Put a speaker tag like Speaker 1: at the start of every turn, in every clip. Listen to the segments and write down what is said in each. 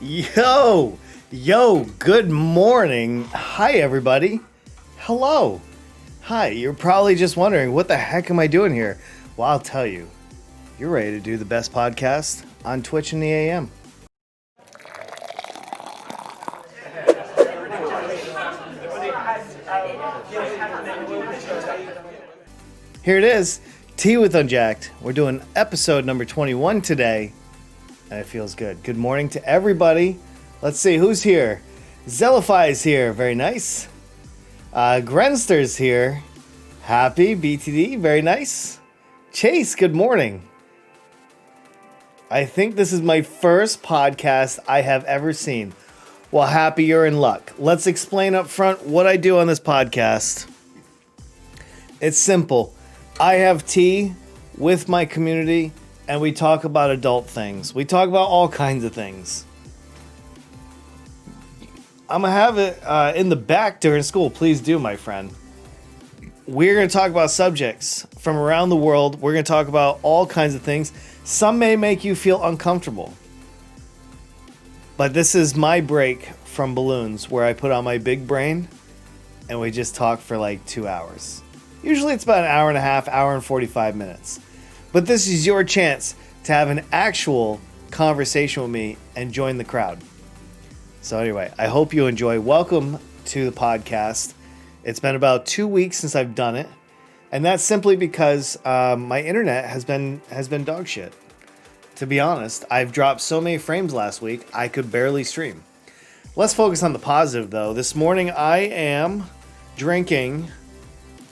Speaker 1: Yo, good morning. Hi, everybody. Hello. Hi, you're probably just wondering, what the heck am I doing here? Well, I'll tell you. You're ready to do the best podcast on Twitch in the AM. Here it is, Tea with Unjacked. We're doing episode number 21 today, and it feels good. Good morning to everybody. Let's see, who's here? Zelify is here. Very nice. Grenster's here. Happy BTD. Very nice. Chase, good morning. I think this is my first podcast I have ever seen. Well, Happy, you're in luck. Let's explain up front what I do on this podcast. It's simple. I have tea with my community, and we talk about adult things. We talk about all kinds of things. I'm going to have it in the back during school. Please do, my friend. We're going to talk about subjects from around the world. We're going to talk about all kinds of things. Some may make you feel uncomfortable. But this is my break from balloons, where I put on my big brain and we just talk for like 2 hours. Usually it's about an hour and a half, hour and 45 minutes. But this is your chance to have an actual conversation with me and join the crowd. So anyway, I hope you enjoy. Welcome to the podcast. It's been about 2 weeks since I've done it. And that's simply because my internet has been dog shit. To be honest, I've dropped so many frames last week, I could barely stream. Let's focus on the positive, though. This morning, I am drinking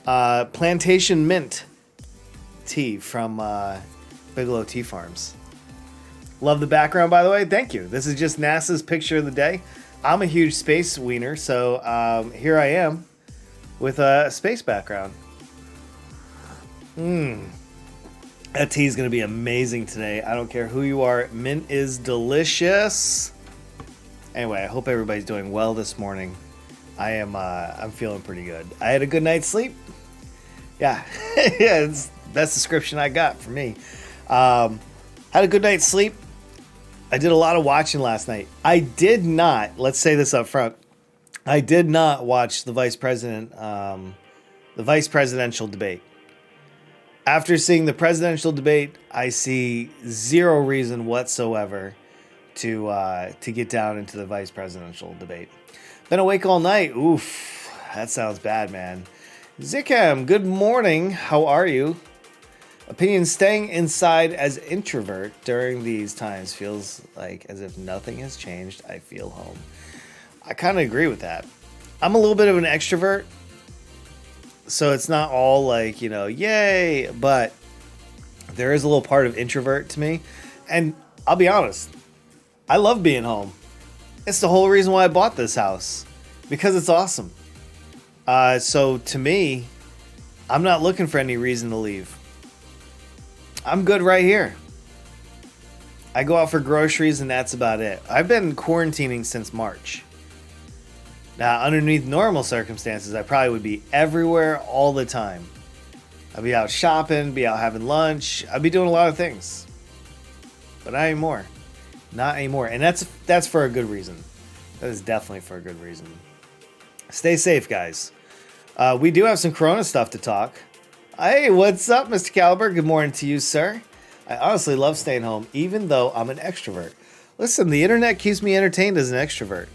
Speaker 1: plantation mint tea from Bigelow Tea Farms. Love the background, by the way. Thank you. This is just NASA's picture of the day. I'm a huge space wiener, so here I am with a space background. That tea is going to be amazing today. I don't care who you are. Mint is delicious. Anyway, I hope everybody's doing well this morning. I'm feeling pretty good. I had a good night's sleep. Yeah, yeah, it's the best description I got for me. Had a good night's sleep. I did a lot of watching last night. I did not, let's say this up front, I did not watch the vice presidential debate. After seeing the presidential debate, I see zero reason whatsoever to get down into the vice presidential debate. Been awake all night. Oof, that sounds bad, man. Zikam, good morning. How are you? Opinion: staying inside as introvert during these times feels like as if nothing has changed. I feel home. I kind of agree with that. I'm a little bit of an extrovert, so it's not all like, yay, but there is a little part of introvert to me. And I'll be honest, I love being home. It's the whole reason why I bought this house, because it's awesome. So to me, I'm not looking for any reason to leave. I'm good right here. I go out for groceries and that's about it. I've been quarantining since March. Now, underneath normal circumstances, I probably would be everywhere all the time. I'd be out shopping, be out having lunch. I'd be doing a lot of things. But not anymore. Not anymore. And that's for a good reason. That is definitely for a good reason. Stay safe, guys. We do have some Corona stuff to talk. Hey, what's up, Mr. Caliber? Good morning to you, sir. I honestly love staying home, even though I'm an extrovert. Listen, the internet keeps me entertained as an extrovert.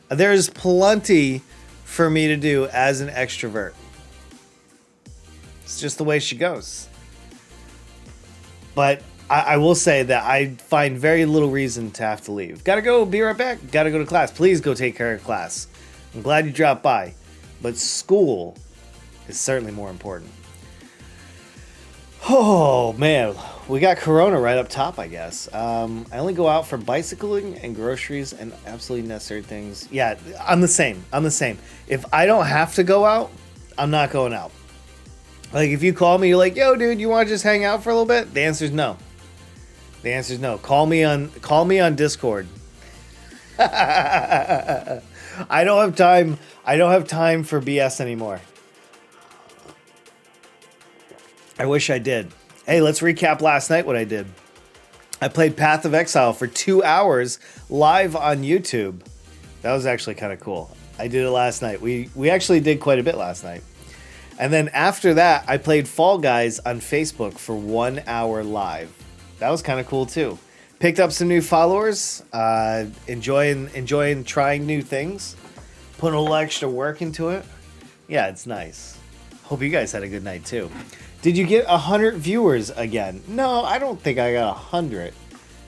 Speaker 1: There's plenty for me to do as an extrovert. It's just the way she goes. But I will say that I find very little reason to have to leave. Gotta go, be right back. Gotta go to class. Please go take care of class. I'm glad you dropped by. But school is certainly more important. Oh, man. We got Corona right up top, I guess. I only go out for bicycling and groceries and absolutely necessary things. Yeah, I'm the same. If I don't have to go out, I'm not going out. Like, if you call me, you're like, yo, dude, you want to just hang out for a little bit? The answer is no. Call me on Discord. I don't have time. I don't have time for BS anymore. I wish I did. Hey, let's recap last night what I did. I played Path of Exile for 2 hours live on YouTube. That was actually kind of cool. I did it last night. We actually did quite a bit last night. And then after that, I played Fall Guys on Facebook for 1 hour live. That was kind of cool too. Picked up some new followers. Enjoying trying new things. Putting a little extra work into it. Yeah, it's nice. Hope you guys had a good night too. Did you get 100 viewers again? No, I don't think I got 100.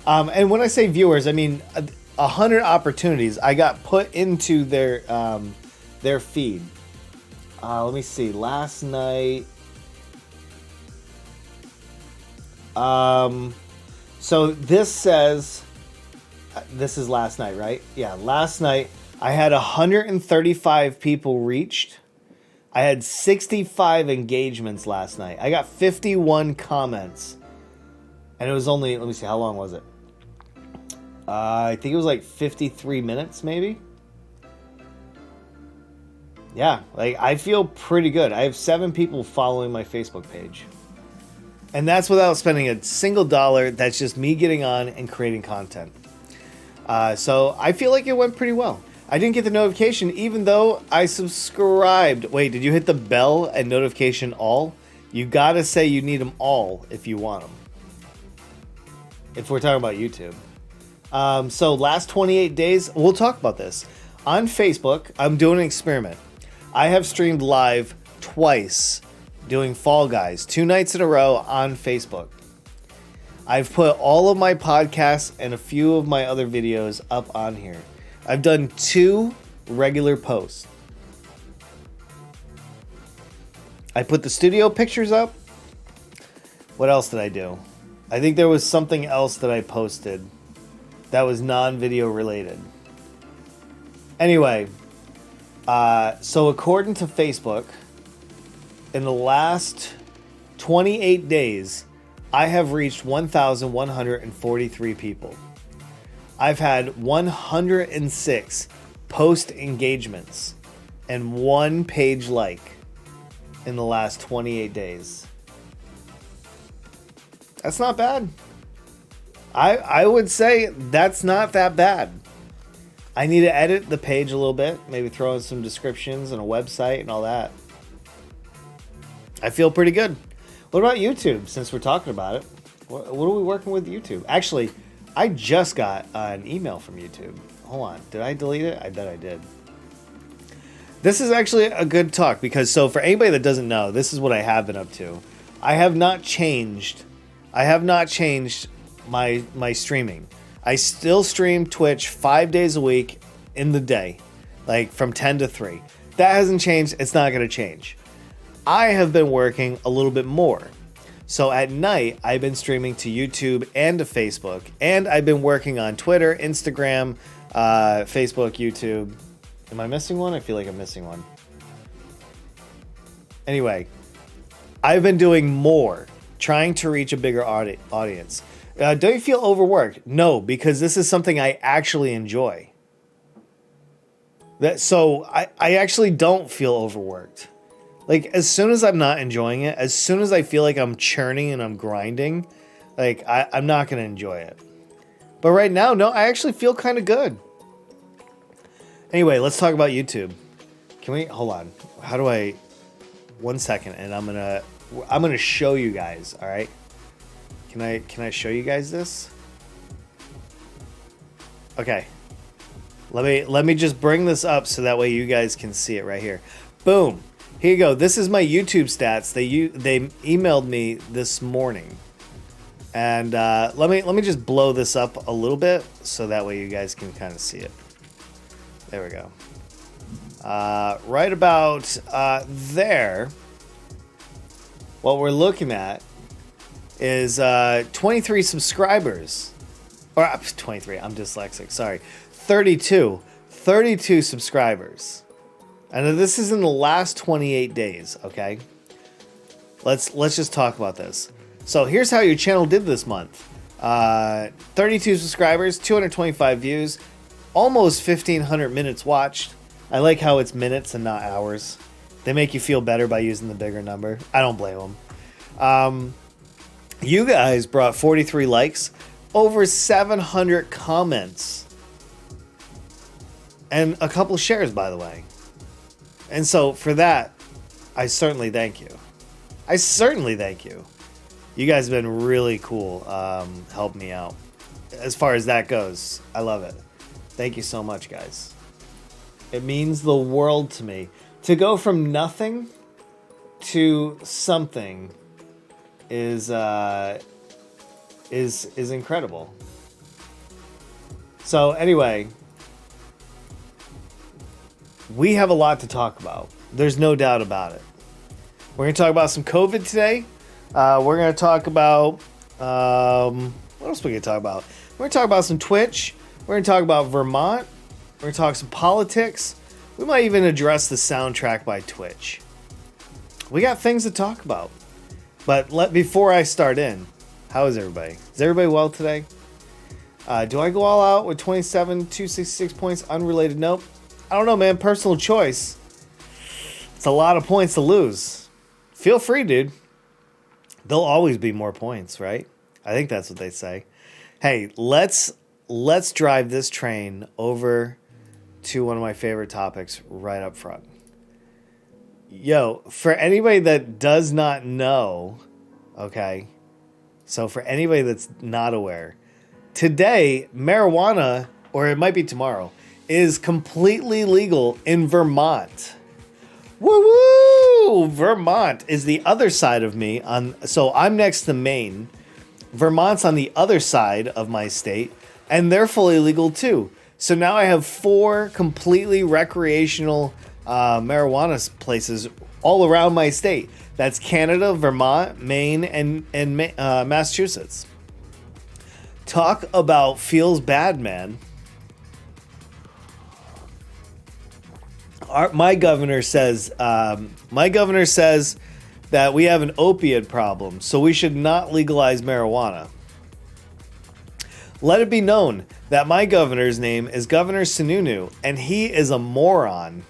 Speaker 1: And when I say viewers, I mean 100 opportunities I got put into their feed. Let me see. Last night. So this says, this is last night, right? Yeah, last night I had 135 people reached. I had 65 engagements last night. I got 51 comments. And it was only, let me see, how long was it? I think it was like 53 minutes, maybe. Yeah, like I feel pretty good. I have 7 people following my Facebook page. And that's without spending a single dollar. That's just me getting on and creating content. So I feel like it went pretty well. I didn't get the notification even though I subscribed. Wait, did you hit the bell and notification all? You gotta say you need them all if you want them. If we're talking about YouTube. So last 28 days, we'll talk about this. On Facebook, I'm doing an experiment. I have streamed live twice doing Fall Guys 2 nights in a row on Facebook. I've put all of my podcasts and a few of my other videos up on here. I've done 2 regular posts. I put the studio pictures up. What else did I do? I think there was something else that I posted that was non-video related. Anyway, so according to Facebook, in the last 28 days, I have reached 1,143 people. I've had 106 post engagements and 1 page like in the last 28 days. That's not bad. I would say that's not that bad. I need to edit the page a little bit, maybe throw in some descriptions and a website and all that. I feel pretty good. What about YouTube, since we're talking about it? What are we working with YouTube? Actually, I just got an email from YouTube. Hold on. Did I delete it? I bet I did. This is actually a good talk because, so for anybody that doesn't know, this is what I have been up to. I have not changed my streaming. I still stream Twitch 5 days a week in the day, like from 10 to 3. That hasn't changed. It's not going to change. I have been working a little bit more. So at night, I've been streaming to YouTube and to Facebook, and I've been working on Twitter, Instagram, Facebook, YouTube. Am I missing one? I feel like I'm missing one. Anyway, I've been doing more, trying to reach a bigger audience. Don't you feel overworked? No, because this is something I actually enjoy. So I actually don't feel overworked. Like, as soon as I'm not enjoying it, as soon as I feel like I'm churning and I'm grinding, like, I'm not going to enjoy it. But right now, no, I actually feel kind of good. Anyway, let's talk about YouTube. Can we, hold on. How do I, 1 second, and I'm going to show you guys, all right? Can I show you guys this? Okay. Let me just bring this up so that way you guys can see it right here. Boom. Here you go. This is my YouTube stats. They emailed me this morning, and let me just blow this up a little bit so that way you guys can kind of see it. There we go. Right about there. What we're looking at is 23 subscribers, or 23. I'm dyslexic. Sorry, 32 subscribers. And this is in the last 28 days, okay? Let's just talk about this. So here's how your channel did this month. 32 subscribers, 225 views, almost 1,500 minutes watched. I like how it's minutes and not hours. They make you feel better by using the bigger number. I don't blame them. You guys brought 43 likes, over 700 comments. And a couple shares, by the way. And so for that, I certainly thank you. I certainly thank you. You guys have been really cool. Helping me out. As far as that goes, I love it. Thank you so much, guys. It means the world to me. To go from nothing to something is incredible. So anyway, we have a lot to talk about. There's no doubt about it. We're going to talk about some COVID today. We're going to talk about what else are we going to talk about? We're going to talk about some Twitch. We're going to talk about Vermont. We're going to talk some politics. We might even address the soundtrack by Twitch. We got things to talk about. But before I start in, how is everybody? Is everybody well today? Do I go all out with 266 points? Unrelated? Nope. I don't know, man. Personal choice. It's a lot of points to lose. Feel free, dude. There'll always be more points, right? I think that's what they say. Hey, let's drive this train over to one of my favorite topics right up front. Yo, for anybody that does not know, okay, so for anybody that's not aware, today, marijuana, or it might be tomorrow, is completely legal in Vermont. Woo-woo! Vermont is the other side of me. So I'm next to Maine. Vermont's on the other side of my state, and they're fully legal too. So now I have 4 completely recreational marijuana places all around my state. That's Canada, Vermont, Maine, and Massachusetts. Talk about feels bad, man. My governor says that we have an opiate problem, so we should not legalize marijuana. Let it be known that my governor's name is Governor Sununu, and he is a moron.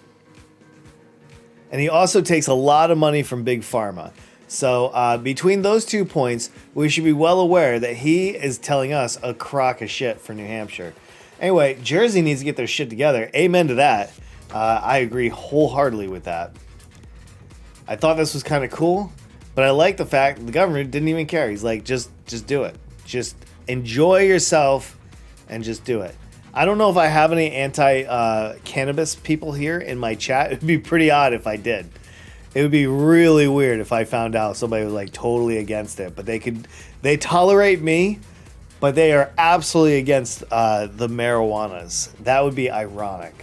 Speaker 1: And he also takes a lot of money from Big Pharma. So between those 2 points, we should be well aware that he is telling us a crock of shit for New Hampshire. Anyway, Jersey needs to get their shit together. Amen to that. I agree wholeheartedly with that. I thought this was kind of cool, but I like the fact the governor didn't even care. He's like, just do it. Just enjoy yourself and just do it. I don't know if I have any anti-cannabis people here in my chat. It'd be pretty odd if I did. It would be really weird if I found out somebody was like totally against it. But they tolerate me, but they are absolutely against the marijuanas. That would be ironic.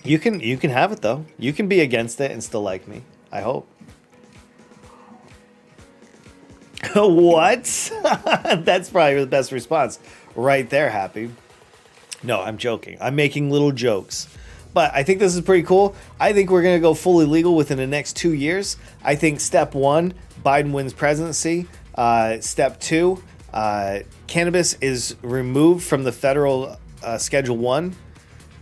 Speaker 1: You can have it though. You can be against it and still like me. I hope. What? That's probably the best response right there, Happy. No, I'm joking. I'm making little jokes. But I think this is pretty cool. I think we're going to go fully legal within the next 2 years. I think step 1, Biden wins presidency. Step 2, cannabis is removed from the federal Schedule 1.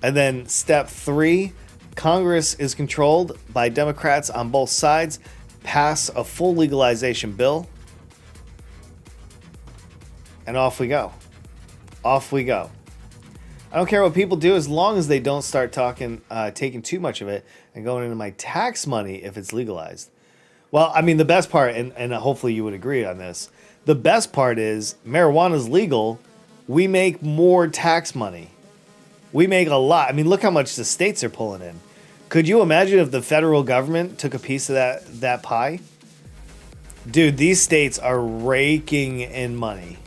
Speaker 1: And then step 3, Congress is controlled by Democrats on both sides, pass a full legalization bill, and off we go. Off we go. I don't care what people do as long as they don't start taking too much of it and going into my tax money if it's legalized. Well, I mean, the best part, and hopefully you would agree on this, the best part is marijuana is legal. We make more tax money. We make a lot. I mean, look how much the states are pulling in. Could you imagine if the federal government took a piece of that pie? Dude, these states are raking in money.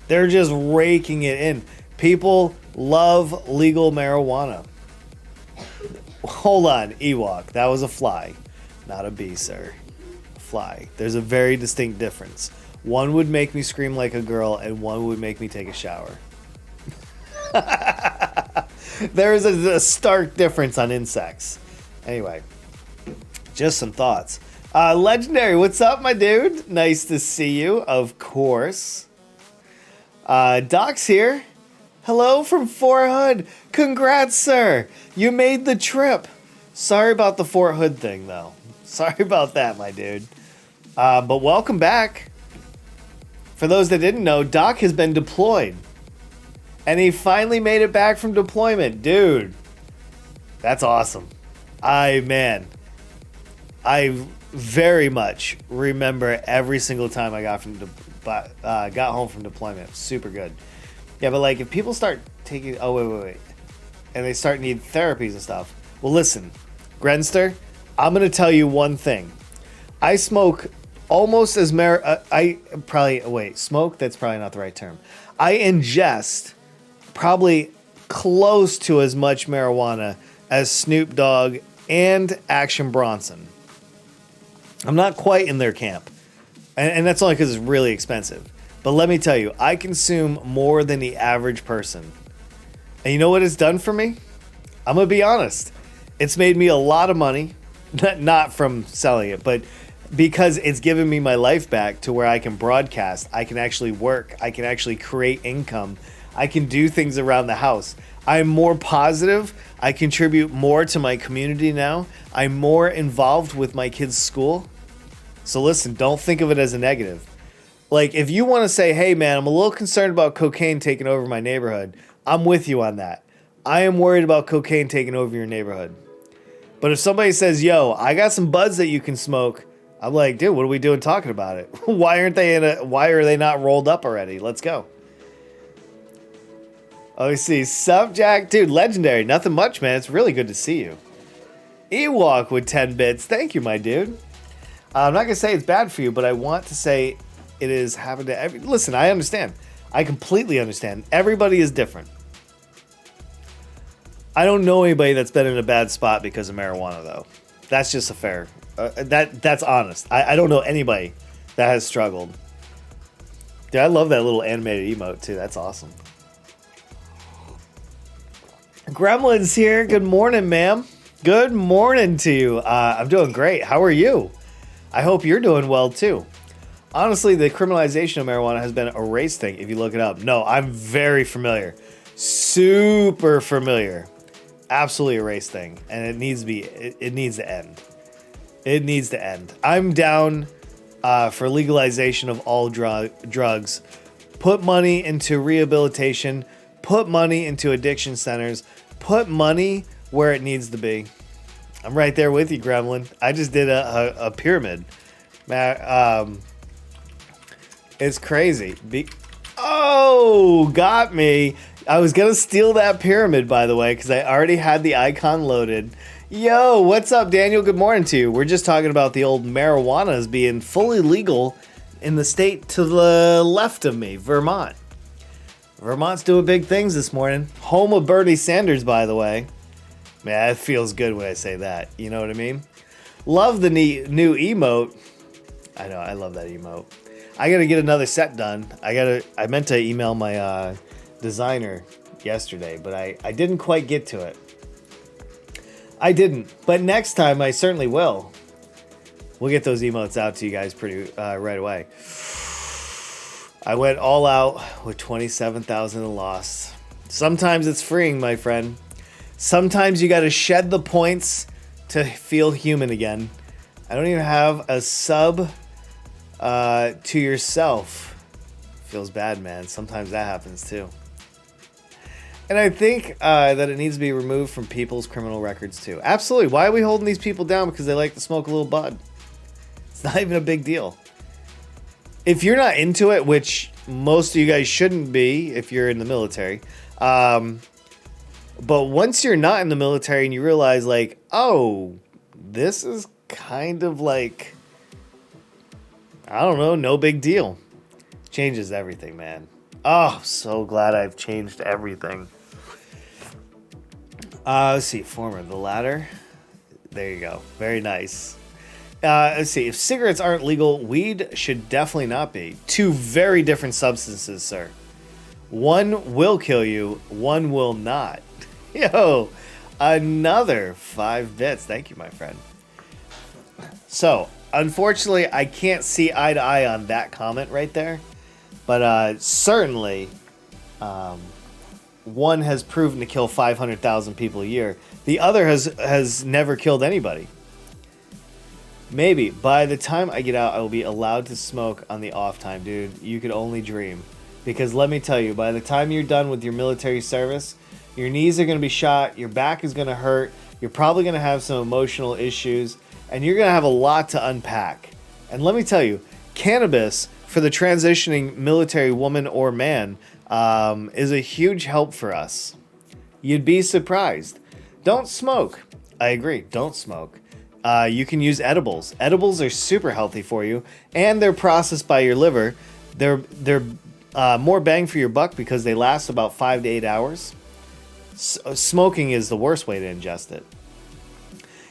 Speaker 1: They're just raking it in. People love legal marijuana. Hold on, Ewok. That was a fly, not a bee, sir. Fly. There's a very distinct difference. One would make me scream like a girl, and one would make me take a shower. There is a stark difference on insects. Anyway, just some thoughts. Legendary, what's up, my dude? Nice to see you, of course. Doc's here. Hello from Fort Hood. Congrats, sir. You made the trip. Sorry about the Fort Hood thing, though. Sorry about that, my dude. But welcome back. For those that didn't know, Doc has been deployed. And he finally made it back from deployment. Dude, that's awesome. I very much remember every single time I got home from deployment. Super good. Yeah, but like if people start taking... Oh, wait. And they start needing therapies and stuff. Well, listen, Grenster, I'm going to tell you one thing. I smoke almost as... smoke? That's probably not the right term. I ingest probably close to as much marijuana as Snoop Dogg and Action Bronson. I'm not quite in their camp. And that's only because it's really expensive. But let me tell you, I consume more than the average person. And you know what it's done for me? I'm going to be honest. It's made me a lot of money. Not from selling it, but because it's given me my life back to where I can broadcast. I can actually work. I can actually create income. I can do things around the house. I'm more positive. I contribute more to my community now. I'm more involved with my kids' school. So listen, don't think of it as a negative. Like, if you want to say, hey, man, I'm a little concerned about cocaine taking over my neighborhood, I'm with you on that. I am worried about cocaine taking over your neighborhood. But if somebody says, yo, I got some buds that you can smoke, I'm like, dude, what are we doing talking about it? Why are they not rolled up already? Let's go. Oh, we see. Sup, Jack? Dude, legendary. Nothing much, man. It's really good to see you. Ewok with 10 bits. Thank you, my dude. I'm not going to say it's bad for you, but I want to say it is happened to every... Listen, I understand. I completely understand. Everybody is different. I don't know anybody that's been in a bad spot because of marijuana, though. That's just a fair... that's honest. I don't know anybody that has struggled. Dude, I love that little animated emote, too. That's awesome. Gremlin's here. Good morning, ma'am. Good morning to you. I'm doing great. How are you? I hope you're doing well, too. Honestly, the criminalization of marijuana has been a race thing, if you look it up. No, I'm very familiar. Super familiar. Absolutely a race thing. And it needs to be, it needs to end. It needs to end. I'm down for legalization of all drugs. Put money into rehabilitation. Put money into addiction centers. Put money where it needs to be. I'm right there with you, Gremlin. I just did a pyramid. It's crazy. Oh, got me. I was going to steal that pyramid, by the way, because I already had the icon loaded. Yo, what's up, Daniel? Good morning to you. We're just talking about the old marijuanas being fully legal in the state to the left of me, Vermont. Vermont's doing big things this morning. Home of Bernie Sanders, by the way. Man, it feels good when I say that. You know what I mean? Love the new emote. I know, I love that emote. I got to get another set done. I meant to email my designer yesterday, but I didn't quite get to it. I didn't, but next time I certainly will. We'll get those emotes out to you guys pretty right away. I went all out with 27,000 in loss. Sometimes it's freeing, my friend. Sometimes you got to shed the points to feel human again. I don't even have a sub to yourself. Feels bad, man. Sometimes that happens too. And I think that it needs to be removed from people's criminal records too. Absolutely. Why are we holding these people down? Because they like to smoke a little bud. It's not even a big deal. If you're not into it, which most of you guys shouldn't be if you're in the military, but once you're not in the military and you realize like, oh, this is kind of like, I don't know, no big deal. Changes everything, man. Oh, so glad I've changed everything. Let's see, former, the latter. There you go. Very nice. Let's see, if cigarettes aren't legal, weed should definitely not be. Two very different substances, sir. One will kill you, one will not. Yo, another 5 bits. Thank you, my friend. So, unfortunately, I can't see eye to eye on that comment right there. But certainly, one has proven to kill 500,000 people a year. The other has never killed anybody. Maybe. By the time I get out, I will be allowed to smoke on the off time, dude. You could only dream. Because let me tell you, by the time you're done with your military service, your knees are going to be shot, your back is going to hurt, you're probably going to have some emotional issues, and you're going to have a lot to unpack. And let me tell you, cannabis for the transitioning military woman or man is a huge help for us. You'd be surprised. Don't smoke. I agree. Don't smoke. You can use edibles. Edibles are super healthy for you, and they're processed by your liver. They're more bang for your buck because they last about 5 to 8 hours. Smoking is the worst way to ingest it.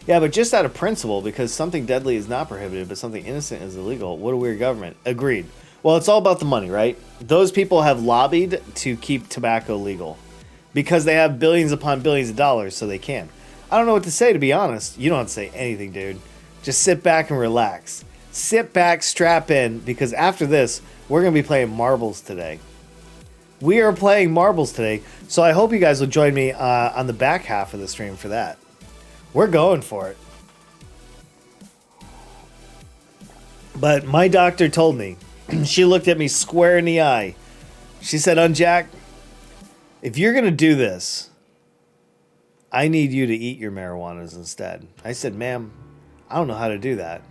Speaker 1: Yeah, but just out of principle, because something deadly is not prohibited, but something innocent is illegal. What a weird government. Agreed. Well, it's all about the money, right? Those people have lobbied to keep tobacco legal because they have billions upon billions of dollars, so they can. I don't know what to say, to be honest. You don't have to say anything, dude. Just sit back and relax. Sit back, strap in, because after this, we're going to be playing marbles today. We are playing marbles today, so I hope you guys will join me on the back half of the stream for that. We're going for it. But my doctor told me, she looked at me square in the eye. She said, Unjacked, if you're going to do this, I need you to eat your marijuanas instead. I said, ma'am, I don't know how to do that,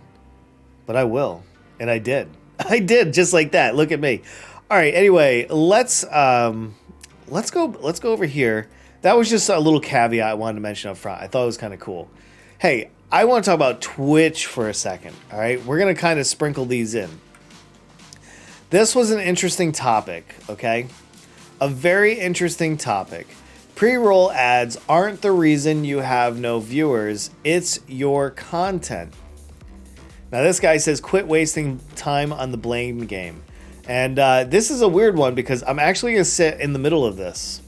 Speaker 1: but I will. And I did. I did, just like that. Look at me. All right, anyway, let's go over here. That was just a little caveat I wanted to mention up front. I thought it was kind of cool. Hey, I want to talk about Twitch for a second, all right? We're going to kind of sprinkle these in. This was an interesting topic, okay? A very interesting topic. Pre-roll ads aren't the reason you have no viewers. It's your content. Now, this guy says, quit wasting time on the blame game. And this is a weird one because I'm actually going to sit in the middle of this.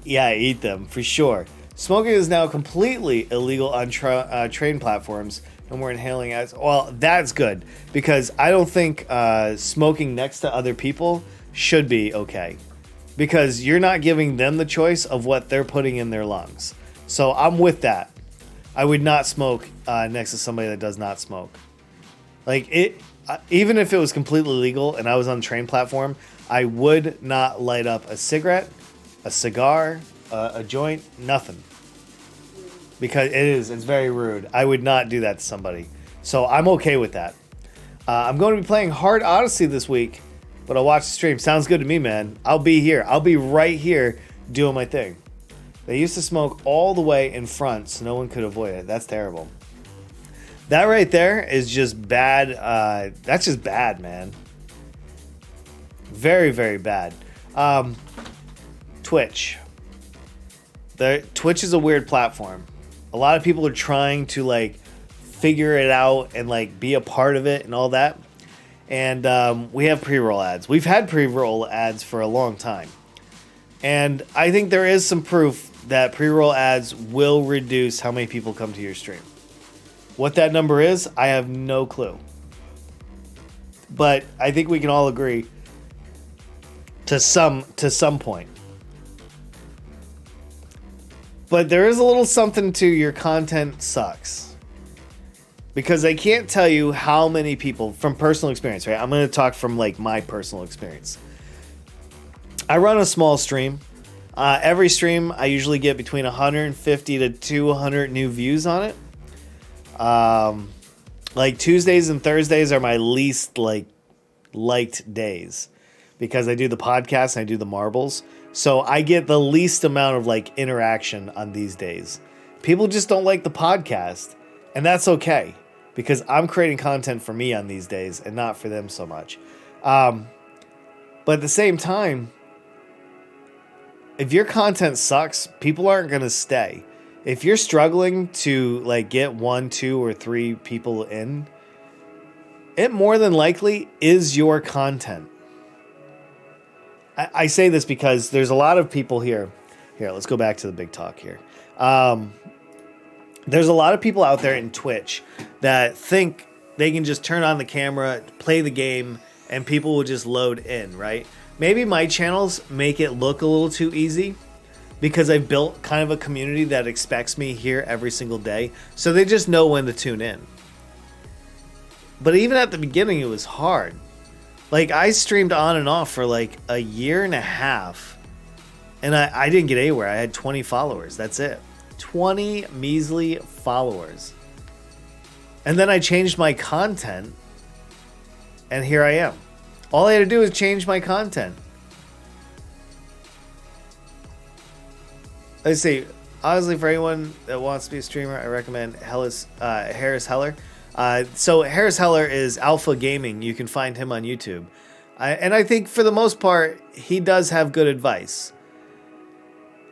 Speaker 1: Yeah, I eat them, for sure. Smoking is now completely illegal on train platforms, and we're inhaling ads. Well, that's good, because I don't think smoking next to other people should be okay. Because you're not giving them the choice of what they're putting in their lungs. So I'm with that. I would not smoke next to somebody that does not smoke. Like, even if it was completely legal and I was on the train platform, I would not light up a cigarette, a cigar, a joint, nothing. Because it's very rude. I would not do that to somebody. So I'm okay with that. I'm going to be playing Hard Odyssey this week, but I'll watch the stream. Sounds good to me, man. I'll be here. I'll be right here doing my thing. They used to smoke all the way in front so no one could avoid it. That's terrible. That right there is just bad. That's just bad, man. Very, very bad. Twitch. Twitch is a weird platform. A lot of people are trying to like figure it out and like be a part of it and all that. And we have pre-roll ads. We've had pre-roll ads for a long time. And I think there is some proof that pre-roll ads will reduce how many people come to your stream. What that number is, I have no clue. But I think we can all agree to some point. But there is a little something to your content sucks. Because I can't tell you how many people, from personal experience, right? I'm going to talk from like my personal experience. I run a small stream. Every stream, I usually get between 150 to 200 new views on it. Like Tuesdays and Thursdays are my least liked days because I do the podcast and I do the marbles. So I get the least amount of like interaction on these days. People just don't like the podcast, and that's okay because I'm creating content for me on these days and not for them so much. But at the same time, if your content sucks, people aren't going to stay. If you're struggling to like get 1, 2, or 3 people in, it more than likely is your content. I say this because there's a lot of people here. Here, let's go back to the big talk here. There's a lot of people out there in Twitch that think they can just turn on the camera, play the game, and people will just load in, right? Maybe my channels make it look a little too easy because I've built kind of a community that expects me here every single day. So they just know when to tune in. But even at the beginning, it was hard. Like, I streamed on and off for like a year and a half. And I didn't get anywhere. I had 20 followers. That's it. 20 measly followers. And then I changed my content. And here I am. All I had to do is change my content. Let's see. Honestly, for anyone that wants to be a streamer, I recommend Harris Heller. So Harris Heller is Alpha Gaming. You can find him on YouTube. And I think for the most part, he does have good advice.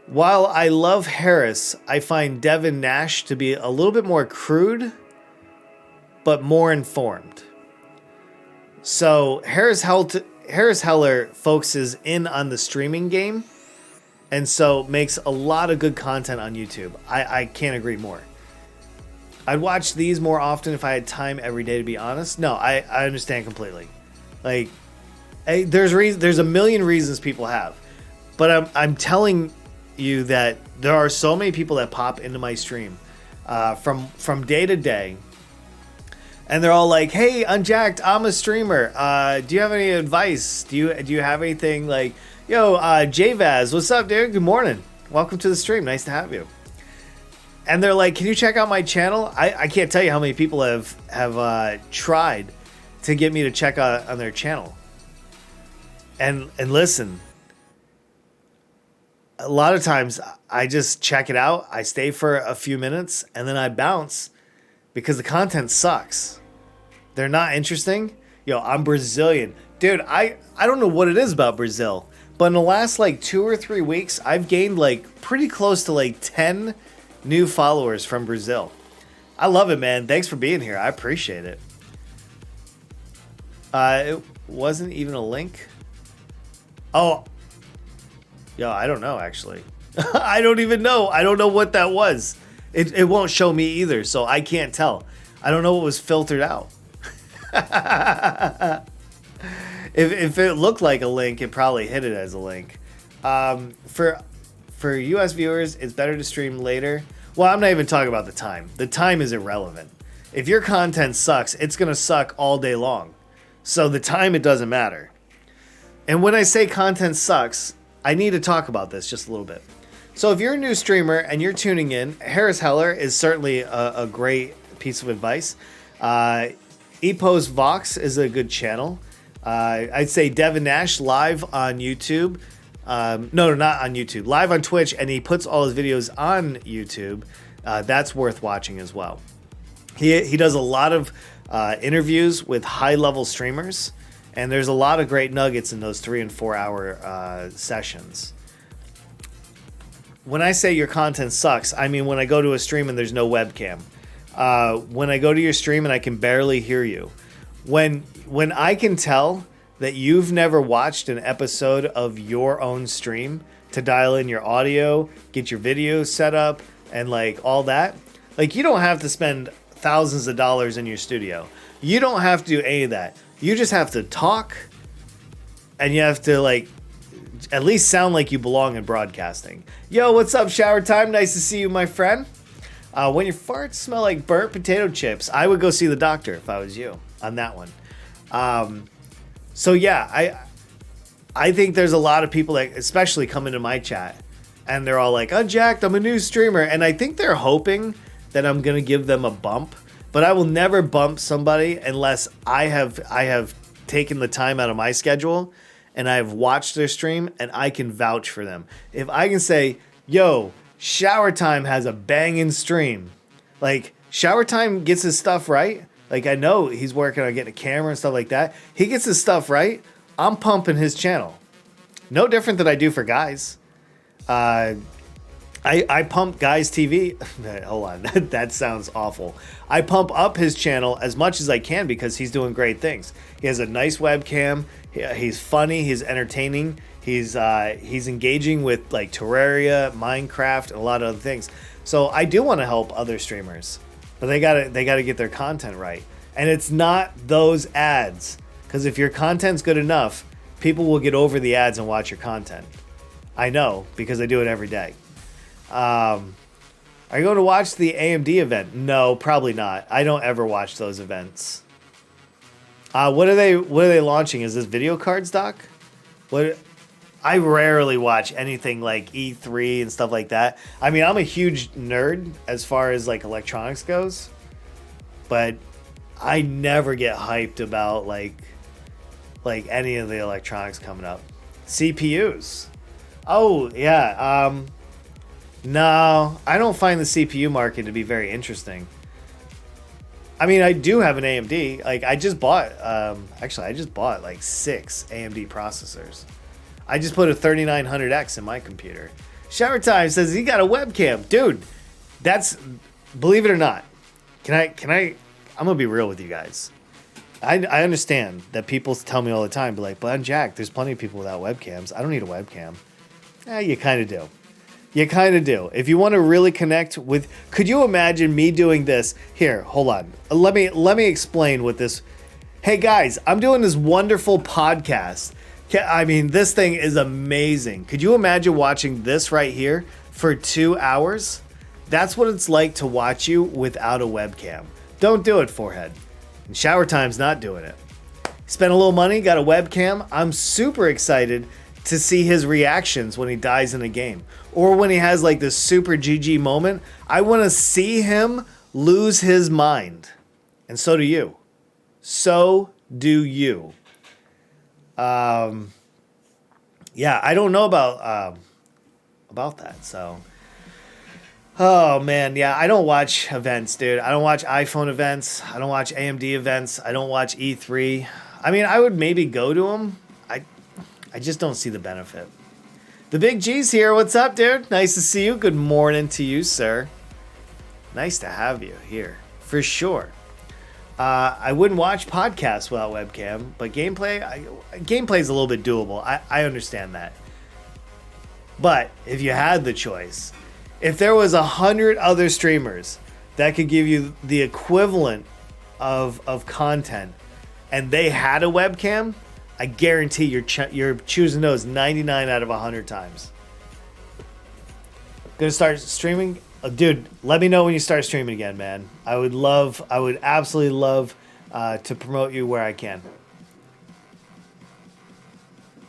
Speaker 1: While I love Harris, I find Devin Nash to be a little bit more crude, but more informed. So Harris Heller focuses in on the streaming game, and so makes a lot of good content on YouTube. I can't agree more. I'd watch these more often if I had time every day, to be honest. No, I understand completely. Like, there's a million reasons people have, but I'm telling you that there are so many people that pop into my stream from day to day, and they're all like, "Hey, Unjacked, I'm a streamer. Do you have any advice? Do you have anything like, yo, JVaz, what's up, dude? Good morning. Welcome to the stream. Nice to have you." And they're like, "Can you check out my channel?" I can't tell you how many people have tried to get me to check out on their channel. And listen, a lot of times I just check it out. I stay for a few minutes and then I bounce because the content sucks. They're not interesting. Yo, I'm Brazilian. Dude, I don't know what it is about Brazil, but in the last like 2 or 3 weeks, I've gained like pretty close to like 10 new followers from Brazil. I love it, man. Thanks for being here. I appreciate it. It wasn't even a link. Oh, yo, I don't know, actually. I don't even know. I don't know what that was. It won't show me either, so I can't tell. I don't know what was filtered out. If it looked like a link, it probably hit it as a link. For US viewers, it's better to stream later. Well, I'm not even talking about the time. The time is irrelevant. If your content sucks, it's going to suck all day long. So the time, it doesn't matter. And when I say content sucks, I need to talk about this just a little bit. So if you're a new streamer and you're tuning in, Harris Heller is certainly a great piece of advice. Epos Vox is a good channel. I'd say Devin Nash live on YouTube. No, not on YouTube. Live on Twitch, and he puts all his videos on YouTube. That's worth watching as well. He does a lot of interviews with high-level streamers, and there's a lot of great nuggets in those 3 and 4 hour sessions. When I say your content sucks, I mean when I go to a stream and there's no webcam. When I go to your stream and I can barely hear you. When I can tell that you've never watched an episode of your own stream to dial in your audio, get your video set up, and like all that, like you don't have to spend thousands of dollars in your studio. You don't have to do any of that. You just have to talk, and you have to like at least sound like you belong in broadcasting. Yo, what's up, Shower Time? Nice to see you, my friend. When your farts smell like burnt potato chips, I would go see the doctor if I was you on that one. So yeah, I think there's a lot of people that especially come into my chat and they're all like, "Unjacked, I'm a new streamer." And I think they're hoping that I'm going to give them a bump, but I will never bump somebody unless I have taken the time out of my schedule and I've watched their stream and I can vouch for them. If I can say, "Yo, Shower Time has a banging stream." Like, Shower Time gets his stuff right. Like, I know he's working on getting a camera and stuff like that. He gets his stuff right. I'm pumping his channel. No different than I do for guys. I pump Guys TV. Hold on, that sounds awful. I pump up his channel as much as I can because he's doing great things. He has a nice webcam. He's funny. He's entertaining. He's engaging with like Terraria, Minecraft, and a lot of other things. So I do want to help other streamers, but they gotta get their content right. And it's not those ads, because if your content's good enough, people will get over the ads and watch your content. I know, because I do it every day. Are you going to watch the AMD event? No, probably not. I don't ever watch those events. What are they launching? Is this video cards, Doc? What? I rarely watch anything like E3 and stuff like that. I mean, I'm a huge nerd as far as like electronics goes, but I never get hyped about like any of the electronics coming up. CPUs. Oh, yeah. No, I don't find the CPU market to be very interesting. I mean, I do have an AMD. Like, I just bought like 6 AMD processors. I just put a 3900X in my computer. Shower Time says he got a webcam. Dude, that's, believe it or not, I'm going to be real with you guys. I understand that people tell me all the time, but unjacked, there's plenty of people without webcams. I don't need a webcam. You kind of do. You kind of do. If you want to really connect with, could you imagine me doing this? Here, hold on. Let me explain what this. Hey guys, I'm doing this wonderful podcast. I mean, this thing is amazing. Could you imagine watching this right here for 2 hours? That's what it's like to watch you without a webcam. Don't do it, forehead. And Shower Time's not doing it. Spent a little money, got a webcam. I'm super excited to see his reactions when he dies in a game. Or when he has like this super GG moment. I want to see him lose his mind. And so do you. So do you. Yeah, I don't know about that, so. Oh, man, yeah, I don't watch events, dude. I don't watch iPhone events. I don't watch AMD events. I don't watch E3. I mean, I would maybe go to them. I just don't see the benefit. The Big G's here. What's up, dude? Nice to see you. Good morning to you, sir. Nice to have you here, for sure. I wouldn't watch podcasts without webcam, but gameplay is a little bit doable. I understand that. But if you had the choice, if there was 100 other streamers that could give you the equivalent of content, and they had a webcam, I guarantee you're choosing those 99 out of 100 times. Gonna start streaming, dude. Let me know when you start streaming again, man. I would absolutely love to promote you where I can.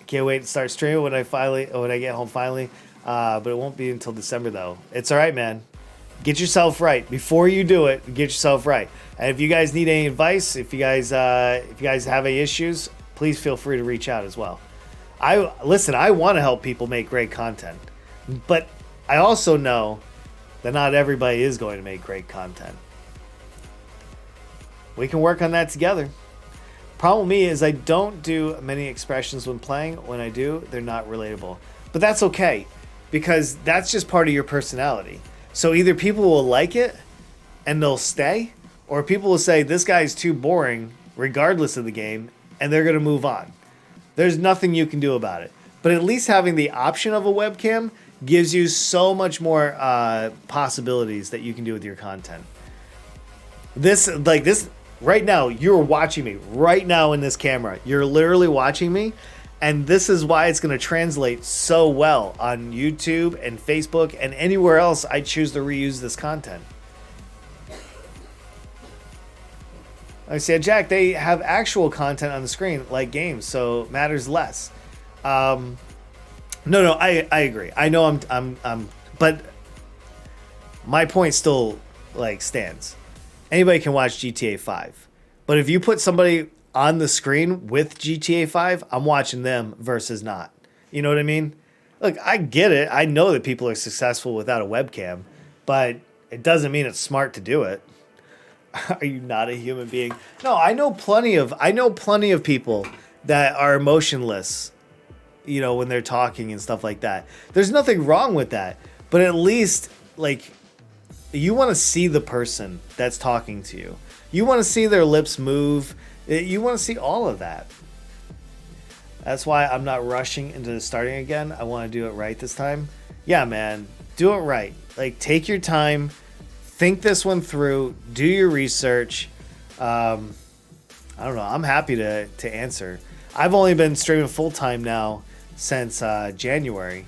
Speaker 1: Can't wait to start streaming when I get home finally. But it won't be until December though. It's all right, man. Get yourself right before you do it. Get yourself right. And if you guys need any advice, if you guys have any issues, please feel free to reach out as well. I want to help people make great content, but I also know that not everybody is going to make great content. We can work on that together. Problem me is I don't do many expressions when playing. When I do, they're not relatable. But that's okay, because that's just part of your personality. So either people will like it and they'll stay, or people will say this guy's too boring regardless of the game, and they're going to move on. There's nothing you can do about it. But at least having the option of a webcam gives you so much more possibilities that you can do with your content. This right now, you're watching me right now in this camera. You're literally watching me, and this is why it's going to translate so well on YouTube and Facebook and anywhere else I choose to reuse this content. I said, Jack, they have actual content on the screen like games, so it matters less. No, I agree. I know I'm but my point still stands. Anybody can watch GTA 5. But if you put somebody on the screen with GTA 5, I'm watching them versus not. You know what I mean? Look, I get it. I know that people are successful without a webcam, but it doesn't mean it's smart to do it. Are you not a human being? No, I know plenty of people that are emotionless, when they're talking and stuff like that. There's nothing wrong with that. But at least, you want to see the person that's talking to you. You want to see their lips move. You want to see all of that. That's why I'm not rushing into starting again. I want to do it right this time. Yeah, man. Do it right. Take your time. Think this one through. Do your research. I don't know. I'm happy to answer. I've only been streaming full time now since January.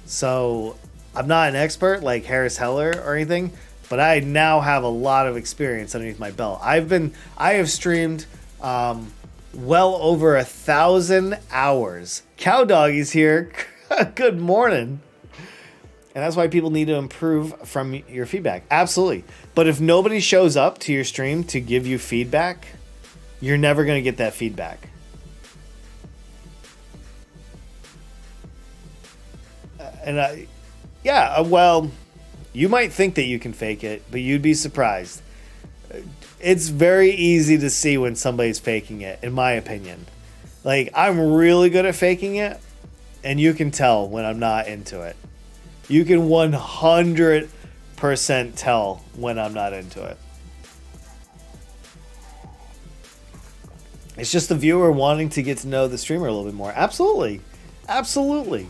Speaker 1: So I'm not an expert like Harris Heller or anything, but I now have a lot of experience underneath my belt. I have streamed well over 1,000 hours. Cow Doggy's here. Good morning. And that's why people need to improve from your feedback. Absolutely. But if nobody shows up to your stream to give you feedback, you're never going to get that feedback. Well, you might think that you can fake it, but you'd be surprised. It's very easy to see when somebody's faking it, in my opinion. Like, I'm really good at faking it, and you can tell when I'm not into it. You can 100% tell when I'm not into it. It's just the viewer wanting to get to know the streamer a little bit more. Absolutely. Absolutely.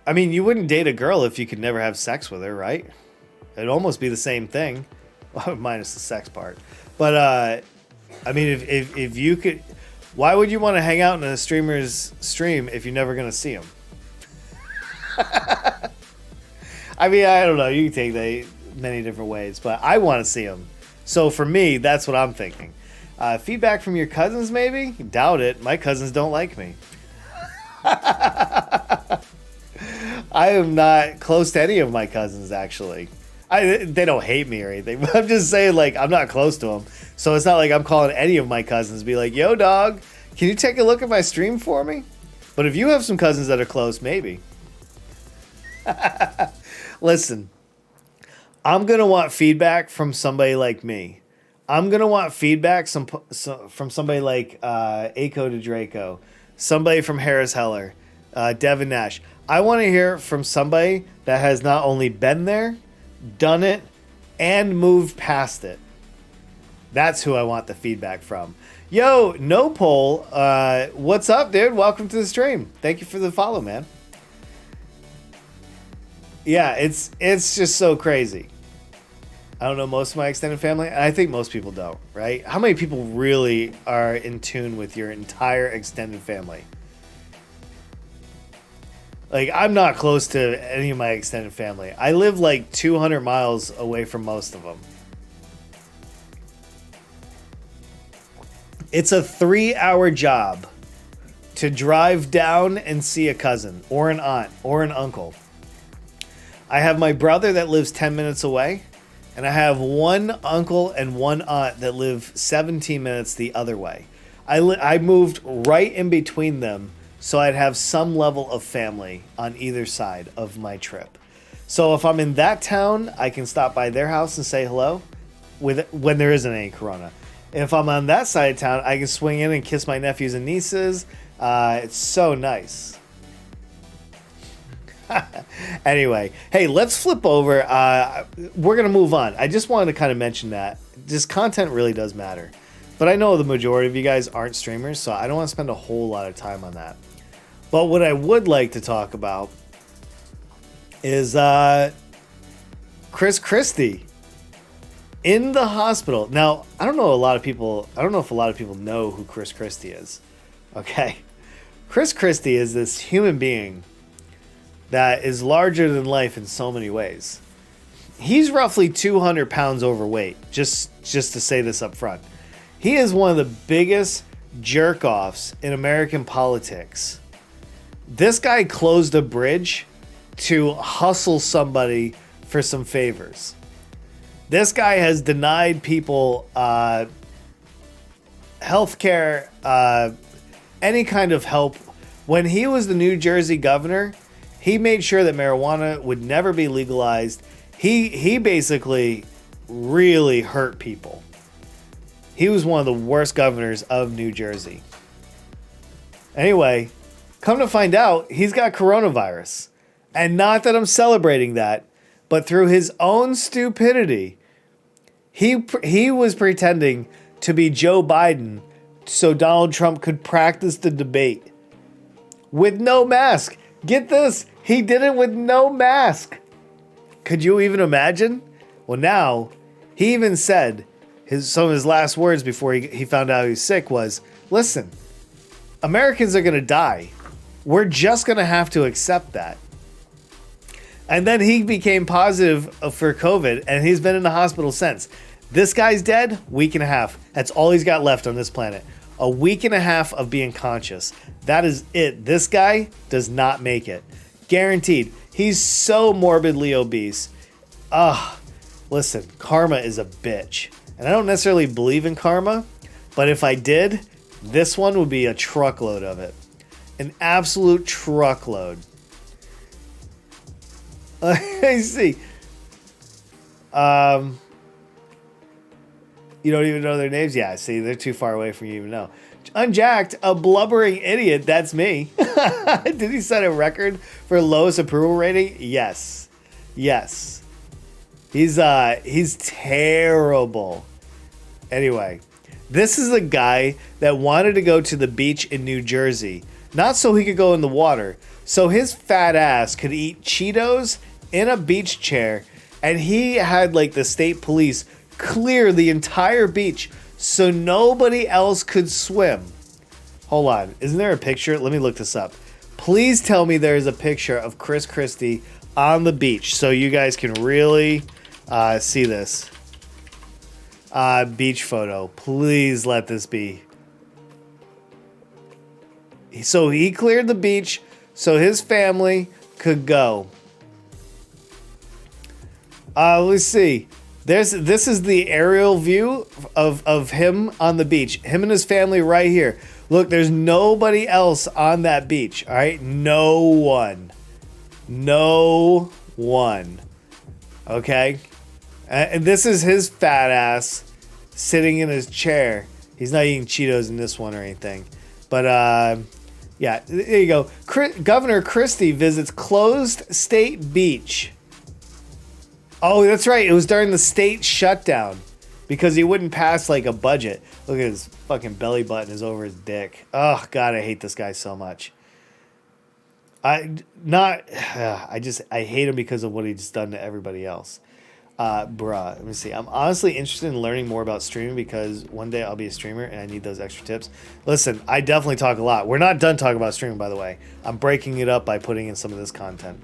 Speaker 1: I mean, you wouldn't date a girl if you could never have sex with her, right? It'd almost be the same thing. Well, minus the sex part. But, I mean, if you could... Why would you want to hang out in a streamer's stream if you're never going to see him? I mean, I don't know. You can take that many different ways. But I want to see him. So for me, that's what I'm thinking. Feedback from your cousins, maybe? Doubt it. My cousins don't like me. I am not close to any of my cousins, actually. They don't hate me or anything. But I'm just saying, like, I'm not close to them. So it's not like I'm calling any of my cousins be like, yo, dog, can you take a look at my stream for me? But if you have some cousins that are close, maybe. Listen, I'm going to want feedback from somebody like me. I'm going to want feedback from somebody like Aiko to Draco, somebody from Harris Heller, Devin Nash. I want to hear from somebody that has not only been there, done it, and moved past it. That's who I want the feedback from. Yo, No Poll, what's up, dude? Welcome to the stream. Thank you for the follow, man. Yeah, it's just so crazy. I don't know most of my extended family. I think most people don't, right? How many people really are in tune with your entire extended family? Like, I'm not close to any of my extended family. I live like 200 miles away from most of them. It's a 3-hour job to drive down and see a cousin or an aunt or an uncle. I have my brother that lives 10 minutes away, and I have one uncle and one aunt that live 17 minutes the other way. I moved right in between them so I'd have some level of family on either side of my trip. So if I'm in that town, I can stop by their house and say hello when there isn't any corona. If I'm on that side of town, I can swing in and kiss my nephews and nieces. It's so nice. Anyway, hey, let's flip over. We're going to move on. I just wanted to kind of mention that. This content really does matter. But I know the majority of you guys aren't streamers, so I don't want to spend a whole lot of time on that. But what I would like to talk about is Chris Christie in the hospital. Now, I don't know if a lot of people know who Chris Christie is. Okay. Chris Christie is this human being that is larger than life in so many ways. He's roughly 200 pounds overweight, just to say this up front. He is one of the biggest jerk-offs in American politics. This guy closed a bridge to hustle somebody for some favors. This guy has denied people healthcare, any kind of help. When he was the New Jersey governor, he made sure that marijuana would never be legalized. He basically really hurt people. He was one of the worst governors of New Jersey. Anyway, come to find out, he's got coronavirus. And not that I'm celebrating that, but through his own stupidity, he was pretending to be Joe Biden so Donald Trump could practice the debate with no mask. Get this, he did it with no mask. Could you even imagine? Well, now, he even said, some of his last words before he found out he was sick was, listen, Americans are going to die. We're just going to have to accept that. And then he became positive for COVID, and he's been in the hospital since. This guy's dead, week and a half. That's all he's got left on this planet. A week and a half of being conscious. That is it. This guy does not make it. Guaranteed. He's so morbidly obese. Listen, karma is a bitch. And I don't necessarily believe in karma, but if I did, this one would be a truckload of it. An absolute truckload. I see. You don't even know their names? Yeah, see, they're too far away from you to even know. Unjacked, a blubbering idiot. That's me. Did he set a record for lowest approval rating? Yes. Yes. He's terrible. Anyway, this is a guy that wanted to go to the beach in New Jersey. Not so he could go in the water. So his fat ass could eat Cheetos in a beach chair. And he had like the state police clear the entire beach so nobody else could swim. Hold on. Isn't there a picture? Let me look this up. Please tell me there's a picture of Chris Christie on the beach so you guys can really see this. Beach photo. Please let this be. So he cleared the beach so his family could go. Let's see. This is the aerial view of him on the beach. Him and his family right here. Look, there's nobody else on that beach. All right? No one. No one. Okay? And this is his fat ass sitting in his chair. He's not eating Cheetos in this one or anything. But, yeah, there you go. Governor Christie visits closed state beach. Oh, that's right. It was during the state shutdown because he wouldn't pass like a budget. Look at his fucking belly button is over his dick. Oh, God, I hate this guy so much. I hate him because of what he's done to everybody else. Let me see. I'm honestly interested in learning more about streaming because one day I'll be a streamer and I need those extra tips. Listen, I definitely talk a lot. We're not done talking about streaming, by the way. I'm breaking it up by putting in some of this content.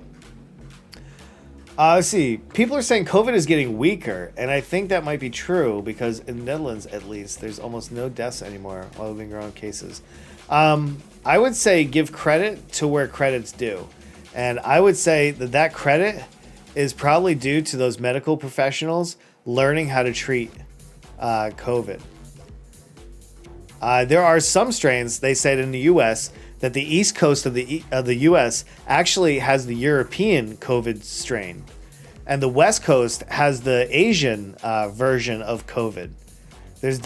Speaker 1: Let's see. People are saying COVID is getting weaker, and I think that might be true because in the Netherlands, at least, there's almost no deaths anymore while we've been growing cases. I would say give credit to where credit's due. And I would say that credit is probably due to those medical professionals learning how to treat COVID. There are some strains, they said in the U.S., that the East Coast of the U.S. actually has the European COVID strain. And the West Coast has the Asian version of COVID. There's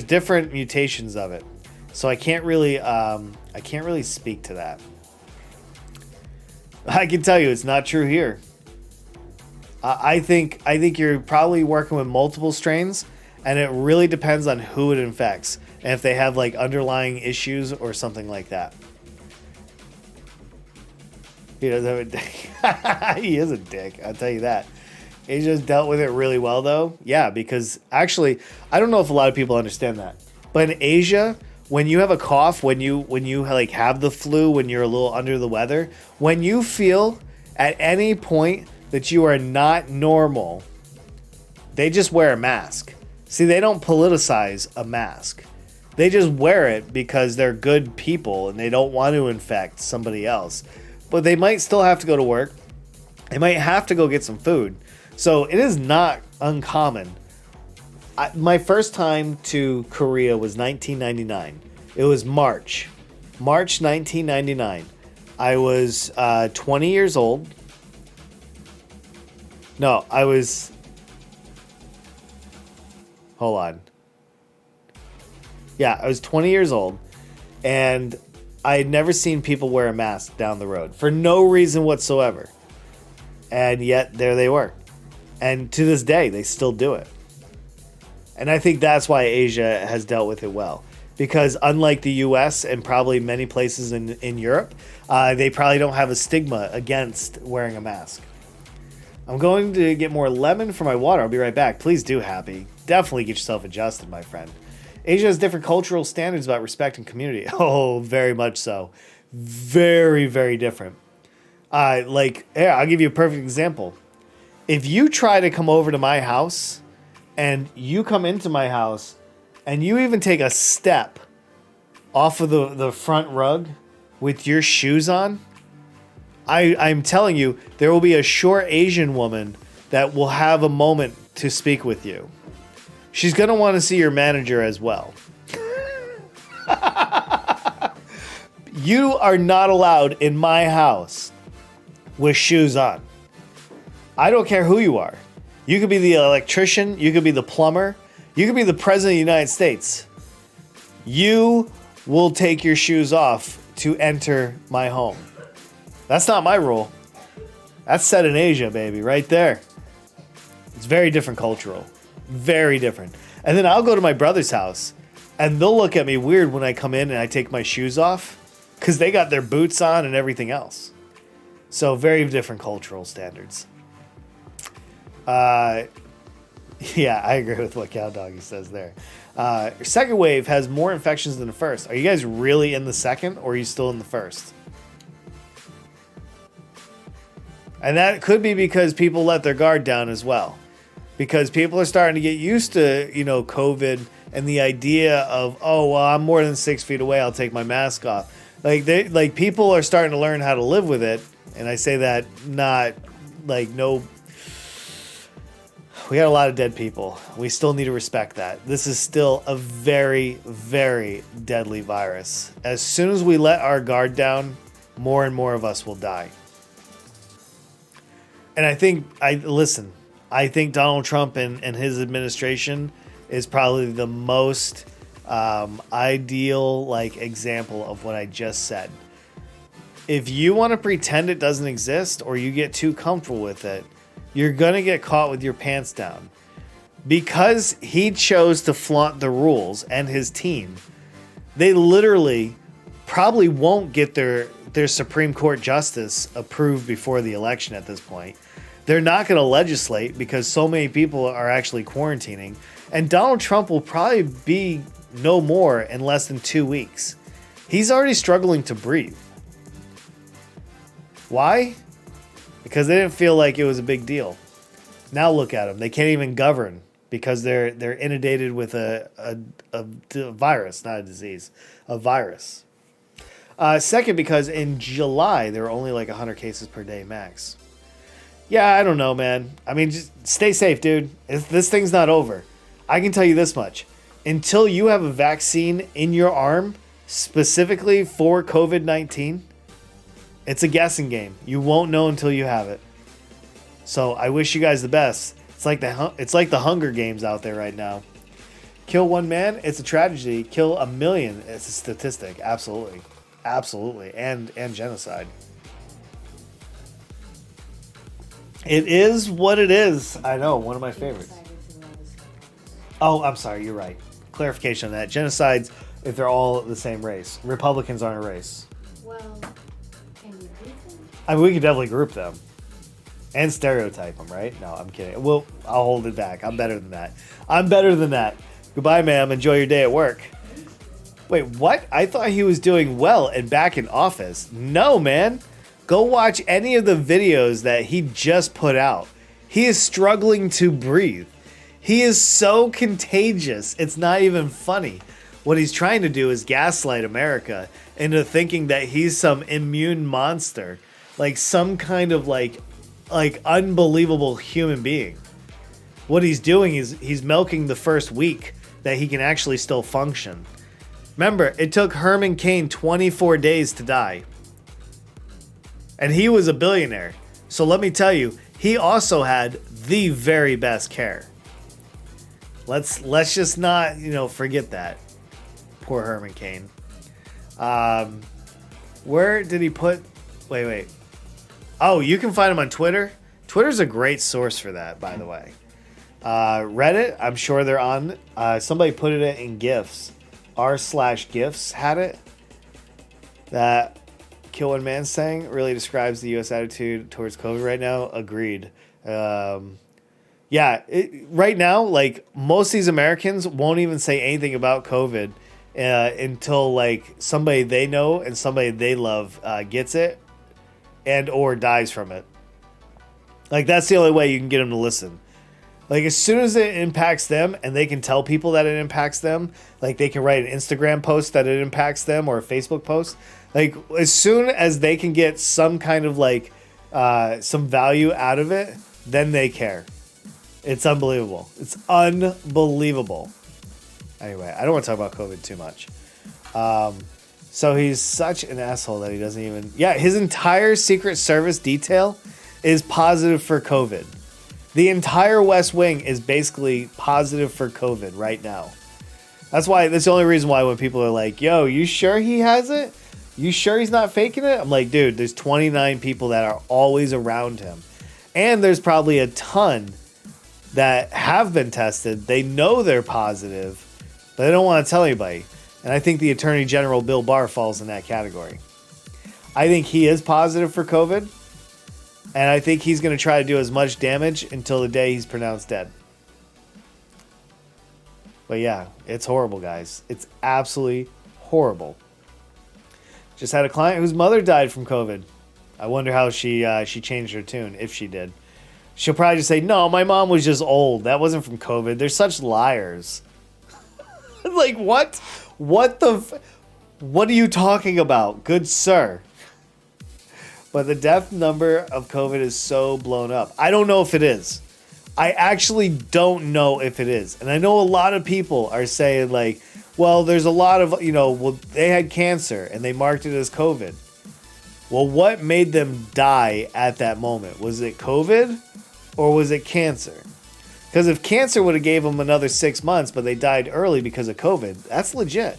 Speaker 1: different mutations of it. So I can't really speak to that. I can tell you it's not true here. I think you're probably working with multiple strains, and it really depends on who it infects and if they have like underlying issues or something like that. He doesn't have a dick. He is a dick, I'll tell you that. He just dealt with it really well, though. Yeah, because actually, I don't know if a lot of people understand that, but in Asia, when you have a cough, when you like have the flu, when you're a little under the weather, when you feel at any point that you are not normal, they just wear a mask. See, they don't politicize a mask. They just wear it because they're good people and they don't want to infect somebody else. But they might still have to go to work. They might have to go get some food. So it is not uncommon. My first time to Korea was 1999. It was March 1999. I was 20 years old. No, I was... Hold on. Yeah, I was 20 years old. And I had never seen people wear a mask down the road for no reason whatsoever. And yet, there they were. And to this day, they still do it. And I think that's why Asia has dealt with it well. Because unlike the US and probably many places in Europe, they probably don't have a stigma against wearing a mask. I'm going to get more lemon for my water. I'll be right back. Please do, Happy. Definitely get yourself adjusted, my friend. Asia has different cultural standards about respect and community. Oh, very much so. Very, very different. I'll give you a perfect example. If you try to come over to my house and you come into my house and you even take a step off of the front rug with your shoes on, I'm telling you, there will be a short Asian woman that will have a moment to speak with you. She's going to want to see your manager as well. You are not allowed in my house with shoes on. I don't care who you are. You could be the electrician. You could be the plumber. You could be the president of the United States. You will take your shoes off to enter my home. That's not my rule. That's set in Asia, baby, right there. It's very different cultural. Very different. And then I'll go to my brother's house and they'll look at me weird when I come in and I take my shoes off because they got their boots on and everything else. So very different cultural standards. Yeah, I agree with what Cow Doggy says there. Second wave has more infections than the first. Are you guys really in the second or are you still in the first? And that could be because people let their guard down as well. Because people are starting to get used to, COVID and the idea of, oh, well, I'm more than 6 feet away, I'll take my mask off. People are starting to learn how to live with it. And I say that not no. We got a lot of dead people. We still need to respect that. This is still a very, very deadly virus. As soon as we let our guard down, more and more of us will die. And I think Donald Trump and his administration is probably the most ideal example of what I just said. If you want to pretend it doesn't exist or you get too comfortable with it, you're going to get caught with your pants down. Because he chose to flaunt the rules and his team, they literally probably won't get their Supreme Court justice approved before the election at this point. They're not going to legislate because so many people are actually quarantining. And Donald Trump will probably be no more in less than 2 weeks. He's already struggling to breathe. Why? Because they didn't feel like it was a big deal. Now look at them. They can't even govern because they're inundated with a virus, not a disease, a virus. Second, because in July, there were only 100 cases per day max. Yeah, I don't know, man. I mean, just stay safe, dude. This thing's not over. I can tell you this much. Until you have a vaccine in your arm, specifically for COVID-19, it's a guessing game. You won't know until you have it. So I wish you guys the best. It's like the Hunger Games out there right now. Kill one man, it's a tragedy. Kill 1 million, it's a statistic. Absolutely. Absolutely. And genocide. It is what it is. I know, one of my favorites. Oh, I'm sorry, you're right. Clarification on that. Genocides, if they're all the same race. Republicans aren't a race.
Speaker 2: Well, can you group them?
Speaker 1: I mean, we could definitely group them. And stereotype them, right? No, I'm kidding. Well, I'll hold it back. I'm better than that. Goodbye, ma'am. Enjoy your day at work. Wait, what? I thought he was doing well and back in office. No, man. Go watch any of the videos that he just put out. He is struggling to breathe. He is so contagious. It's not even funny. What he's trying to do is gaslight America into thinking that he's some immune monster, like some kind of like unbelievable human being. What he's doing is he's milking the first week that he can actually still function. Remember, it took Herman Cain 24 days to die. And he was a billionaire. So let me tell you, he also had the very best care. Let's just not, forget that. Poor Herman Cain. Where did he put... Wait. Oh, you can find him on Twitter. Twitter's a great source for that, by the way. Reddit, I'm sure they're on. Somebody put it in GIFs. r/GIFs had it. That Kill One Man saying really describes the U.S. attitude towards COVID right now. Agreed. Right now, most of these Americans won't even say anything about COVID until like somebody they know and somebody they love gets it and or dies from it. Like that's the only way you can get them to listen. Like as soon as it impacts them and they can tell people that it impacts them, like they can write an Instagram post that it impacts them or a Facebook post. Like as soon as they can get some kind of like some value out of it, then they care. It's unbelievable. It's unbelievable. Anyway, I don't want to talk about COVID too much. So he's such an asshole that he doesn't even... Yeah, his entire Secret Service detail is positive for COVID. The entire West Wing is basically positive for COVID right now. That's the only reason why when people are like, yo, you sure he has it? You sure he's not faking it? I'm like, dude, there's 29 people that are always around him. And there's probably a ton that have been tested. They know they're positive, but they don't want to tell anybody. And I think the Attorney General, Bill Barr, falls in that category. I think he is positive for COVID. And I think he's going to try to do as much damage until the day he's pronounced dead. But yeah, it's horrible, guys. It's absolutely horrible. Just had a client whose mother died from COVID. I wonder how she changed her tune, if she did. She'll probably just say, no, my mom was just old. That wasn't from COVID. They're such liars. Like, what? What are you talking about, good sir? But the death number of COVID is so blown up. I don't know if it is. I actually don't know if it is. And I know a lot of people are saying like, well, there's a lot of, they had cancer and they marked it as COVID. Well, what made them die at that moment? Was it COVID or was it cancer? Because if cancer would have gave them another 6 months, but they died early because of COVID, that's legit.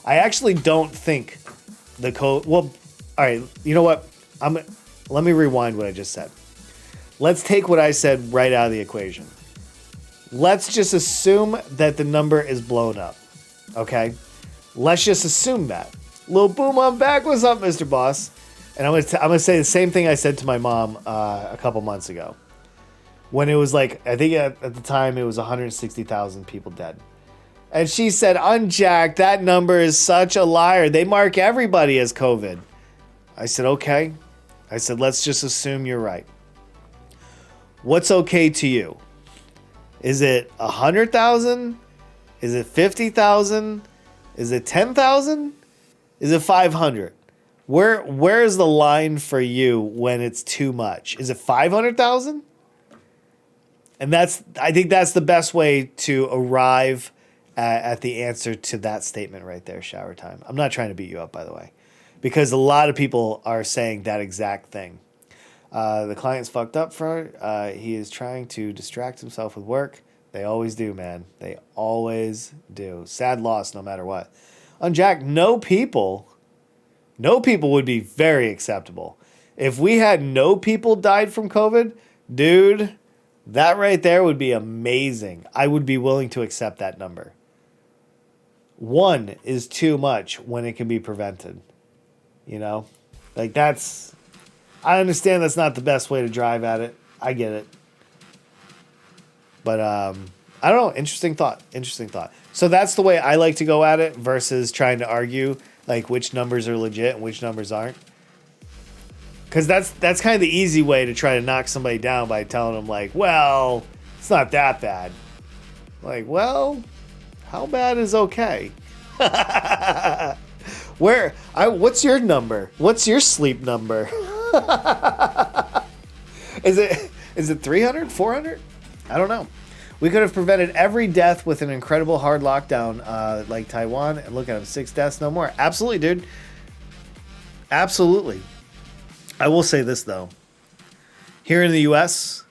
Speaker 1: I actually don't think the COVID... Well, all right, you know what? Let me rewind what I just said. Let's take what I said right out of the equation. Let's just assume that the number is blown up. Okay? Let's just assume that. Lil Boom, I'm back. What's up, Mr. Boss? And I'm gonna say the same thing I said to my mom a couple months ago. When it was like, I think at the time it was 160,000 people dead. And she said, unjacked, that number is such a liar. They mark everybody as COVID. I said, okay. I said, let's just assume you're right. What's okay to you? Is it 100,000? Is it 50,000? Is it 10,000? Is it 500? Where is the line for you when it's too much? Is it 500,000? And I think that's the best way to arrive at the answer to that statement right there, Shower Time. I'm not trying to beat you up, by the way, because a lot of people are saying that exact thing. The client's fucked up for it. He is trying to distract himself with work. They always do, man. They always do. Sad loss, no matter what. Unjacked, no people would be very acceptable. If we had no people died from COVID, dude, that right there would be amazing. I would be willing to accept that number. 1 is too much when it can be prevented. Like I understand that's not the best way to drive at it. I get it. But I don't know. Interesting thought. So that's the way I like to go at it versus trying to argue like which numbers are legit and which numbers aren't. Because that's kind of the easy way to try to knock somebody down by telling them like, well, it's not that bad. Like, well, how bad is okay? What's your number? What's your sleep number? Is it 300, 400? I don't know. We could have prevented every death with an incredible hard lockdown like Taiwan. And look at them, 6 deaths, no more. Absolutely, dude. Absolutely. I will say this, though. Here in the U.S.,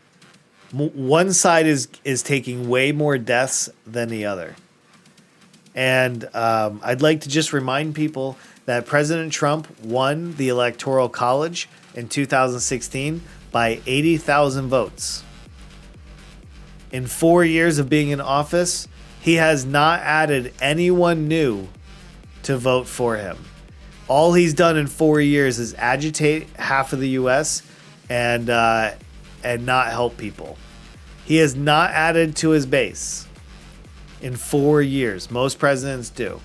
Speaker 1: one side is taking way more deaths than the other. And I'd like to just remind people that President Trump won the Electoral College in 2016 by 80,000 votes. In 4 years of being in office, he has not added anyone new to vote for him. All he's done in 4 years is agitate half of the U.S. and not help people. He has not added to his base in 4 years. Most presidents do.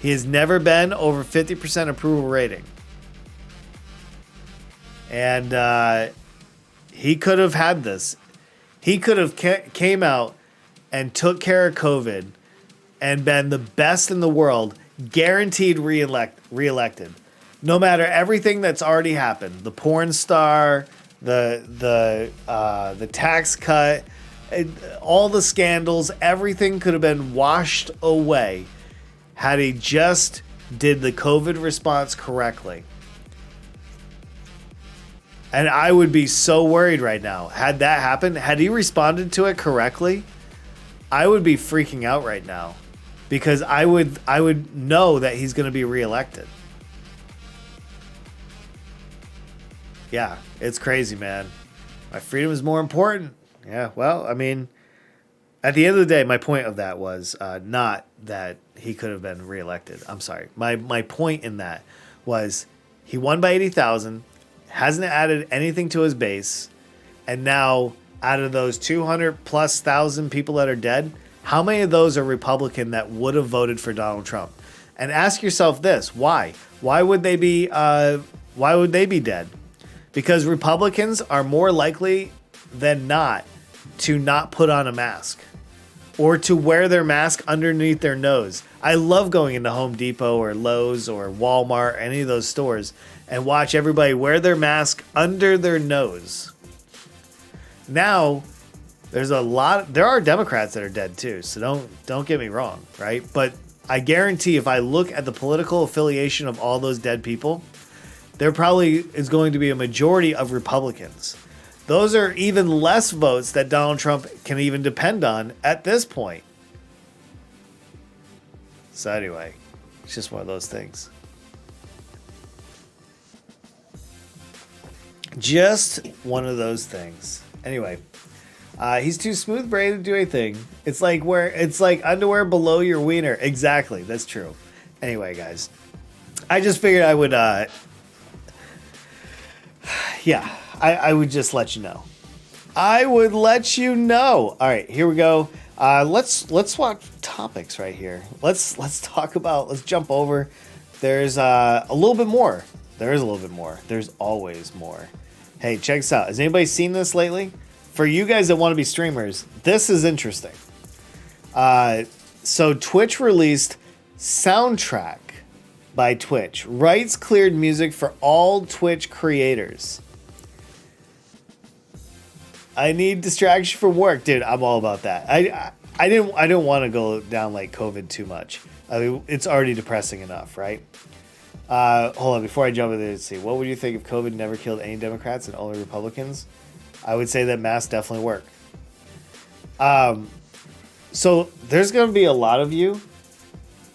Speaker 1: He has never been over 50% approval rating. And he could have had this. He could have came out and took care of COVID and been the best in the world, guaranteed reelected. No matter everything that's already happened, the porn star, the tax cut, all the scandals, everything could have been washed away had he just did the COVID response correctly. And I would be so worried right now. Had that happened, had he responded to it correctly, I would be freaking out right now because I would know that he's going to be reelected. Yeah, it's crazy, man. My freedom is more important. Yeah, well, I mean, at the end of the day, my point of that was not that he could have been reelected. I'm sorry. My point in that was he won by 80,000, hasn't added anything to his base, and now out of those 200,000+ people that are dead, how many of those are Republican that would have voted for Donald Trump? And ask yourself this: why? Why would they be? Why would they be dead? Because Republicans are more likely than not to not put on a mask or to wear their mask underneath their nose. I love going into Home Depot or Lowe's or Walmart, any of those stores, and watch everybody wear their mask under their nose. Now, there are Democrats that are dead too, so don't get me wrong, right? But I guarantee if I look at the political affiliation of all those dead people, there probably is going to be a majority of Republicans. Those are even less votes that Donald Trump can even depend on at this point. So anyway, it's just one of those things. Just one of those things. Anyway, he's too smooth braided to do anything. It's like underwear below your wiener. Exactly, that's true. Anyway, guys, I just figured I would. I would just let you know. I would let you know. All right, here we go. Let's swap topics right here. Let's jump over. There's a little bit more. There is a little bit more. There's always more. Hey, check this out. Has anybody seen this lately? For you guys that want to be streamers, this is interesting. So Twitch released Soundtrack by Twitch. Rights cleared music for all Twitch creators. I need distraction from work, dude. I'm all about that. I didn't want to go down like COVID too much. I mean, it's already depressing enough, right? Hold on, before I jump in there, let's see. What would you think if COVID never killed any Democrats and only Republicans? I would say that masks definitely work. So there's going to be a lot of you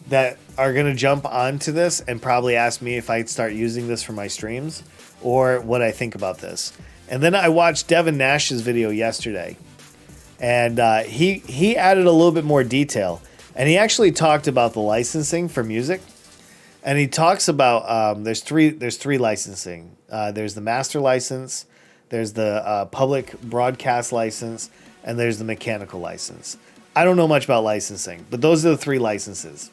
Speaker 1: that are going to jump onto this and probably ask me if I'd start using this for my streams or what I think about this. And then I watched Devin Nash's video yesterday, and he added a little bit more detail, and he actually talked about the licensing for music, and he talks about there's three licensing. There's the master license, there's the public broadcast license, and there's the mechanical license. I don't know much about licensing, but those are the three licenses.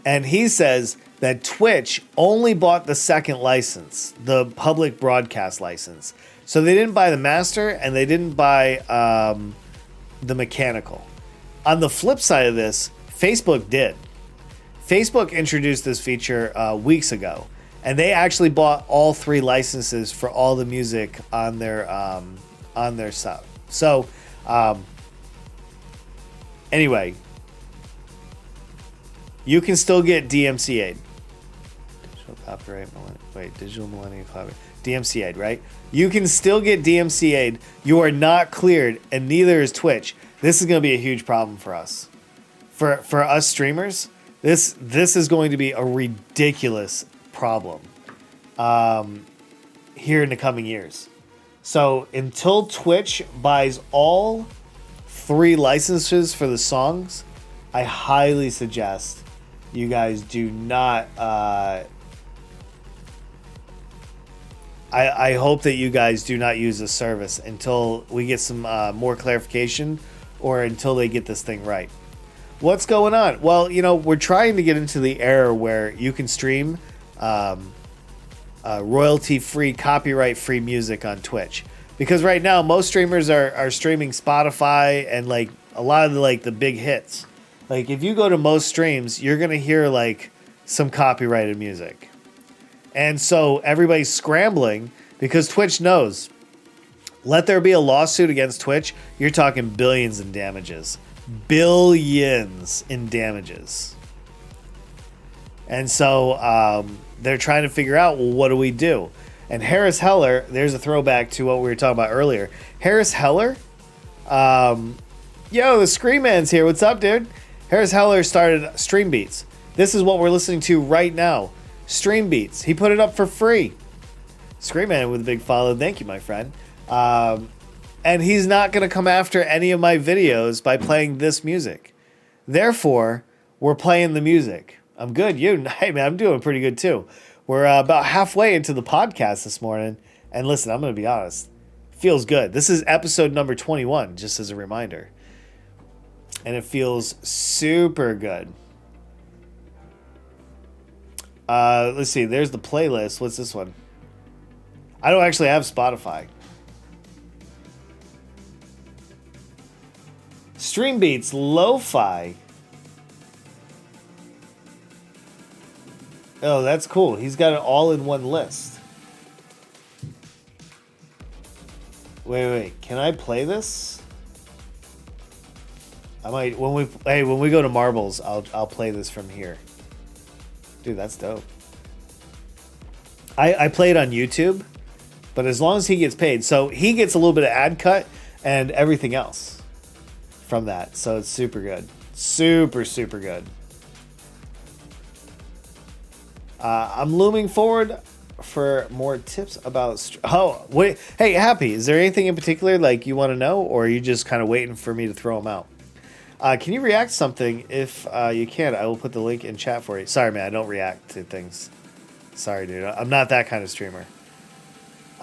Speaker 1: And he says that Twitch only bought the second license, the public broadcast license. So they didn't buy the master and they didn't buy the mechanical. On the flip side of this, Facebook did. Facebook introduced this feature weeks ago, and they actually bought all three licenses for all the music on their site. So anyway, you can still get DMCA'd. Digital copyright, digital millennium copyright. DMCA'd, right? You can still get DMCA'd. You are not cleared, and neither is Twitch. This is going to be a huge problem for us. For us streamers, this is going to be a ridiculous problem here in the coming years. So until Twitch buys all three licenses for the songs, I highly suggest you guys do not. I hope that you guys do not use this service until we get some more clarification or until they get this thing right. What's going on? Well, we're trying to get into the era where you can stream royalty-free, copyright-free music on Twitch. Because right now, most streamers are streaming Spotify and like a lot of the big hits. Like if you go to most streams, you're gonna hear like some copyrighted music, and so everybody's scrambling because Twitch knows. Let there be a lawsuit against Twitch, you're talking billions in damages. Billions in damages. And so they're trying to figure out, well, what do we do? And Harris Heller, there's a throwback to what we were talking about earlier. Harris Heller, the Scream Man's here. What's up, dude? Harris Heller started Stream Beats. This is what we're listening to right now. Stream Beats. He put it up for free. Scream Man with a big follow. Thank you, my friend. And he's not going to come after any of my videos by playing this music. Therefore, we're playing the music. I'm good. Hey, man, I'm doing pretty good, too. We're about halfway into the podcast this morning. And listen, I'm going to be honest. Feels good. This is episode number 21, just as a reminder. And it feels super good. Let's see. There's the playlist. What's this one? I don't actually have Spotify. Stream Beats Lo-Fi. Oh, that's cool. He's got it all in one list. Wait. Can I play this? I might when we go to Marbles, I'll play this from here. Dude, that's dope. I play it on YouTube, but as long as he gets paid, so he gets a little bit of ad cut and everything else from that. So it's super good. Super good. I'm looming forward for more tips about... wait. Hey, Happy, is there anything in particular like you want to know, or are you just kind of waiting for me to throw them out? Can you react to something? If you can, I will put the link in chat for you. Sorry, man, I don't react to things. Sorry, dude. I'm not that kind of streamer.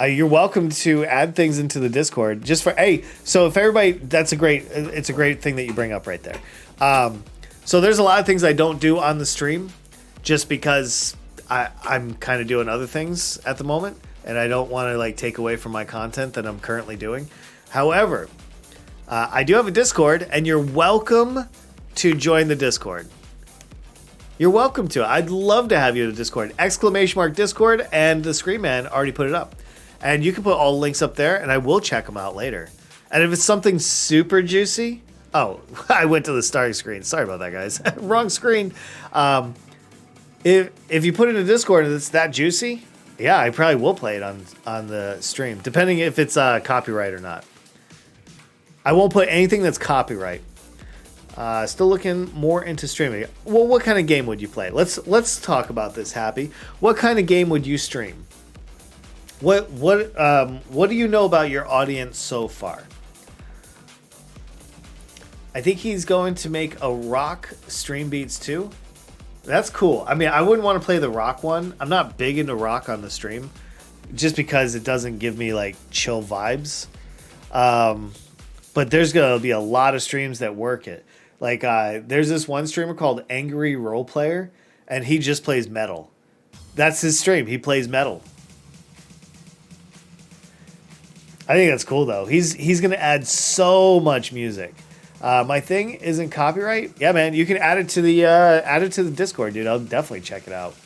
Speaker 1: You're welcome to add things into the Discord. So if everybody... it's a great thing that you bring up right there. So there's a lot of things I don't do on the stream just because I'm kind of doing other things at the moment, and I don't want to take away from my content that I'm currently doing. However, I do have a Discord, and you're welcome to join the Discord. You're welcome to. I'd love to have you in the Discord. ! Discord, and the Scream Man already put it up. And you can put all the links up there, and I will check them out later. And if it's something super juicy... Oh, I went to the starting screen. Sorry about that, guys. Wrong screen. If you put it in Discord and it's that juicy, yeah, I probably will play it on the stream, depending if it's copyright or not. I won't put anything that's copyright. Still looking more into streaming. Well, what kind of game would you play? Let's talk about this, Happy. What kind of game would you stream? What do you know about your audience so far? I think he's going to make a rock Stream Beats too. That's cool. I mean, I wouldn't want to play the rock one. I'm not big into rock on the stream, just because it doesn't give me chill vibes. But there's gonna be a lot of streams that work it. There's this one streamer called Angry Role Player, and he just plays metal. That's his stream. He plays metal. I think that's cool though. He's gonna add so much music. My thing isn't copyright. Yeah, man, you can add it to the Discord, dude. I'll definitely check it out.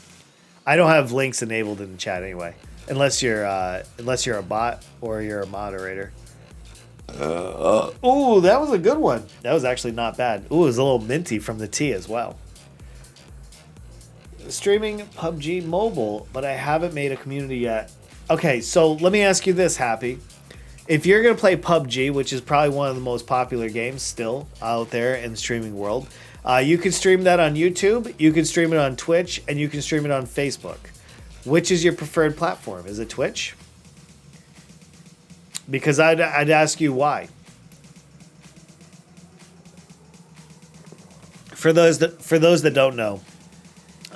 Speaker 1: I don't have links enabled in the chat anyway, unless you're a bot or you're a moderator. Ooh, that was a good one. That was actually not bad. Ooh, it was a little minty from the tea as well. Streaming PUBG Mobile, but I haven't made a community yet. Okay, so let me ask you this, Happy. If you're going to play PUBG, which is probably one of the most popular games still out there in the streaming world, you can stream that on YouTube, you can stream it on Twitch, and you can stream it on Facebook. Which is your preferred platform? Is it Twitch? Because I'd ask you why. For those that don't know,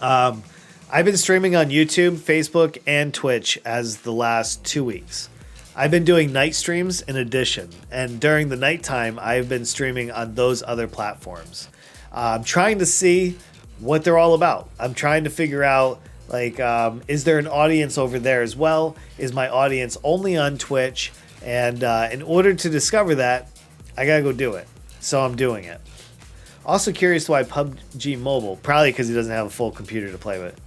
Speaker 1: I've been streaming on YouTube, Facebook, and Twitch as the last 2 weeks. I've been doing night streams in addition, and during the nighttime, I've been streaming on those other platforms. I'm trying to see what they're all about. I'm trying to figure out, like, is there an audience over there as well? Is my audience only on Twitch? And in order to discover that, I gotta go do it. So I'm doing it. Also curious why PUBG Mobile. Probably because he doesn't have a full computer to play with.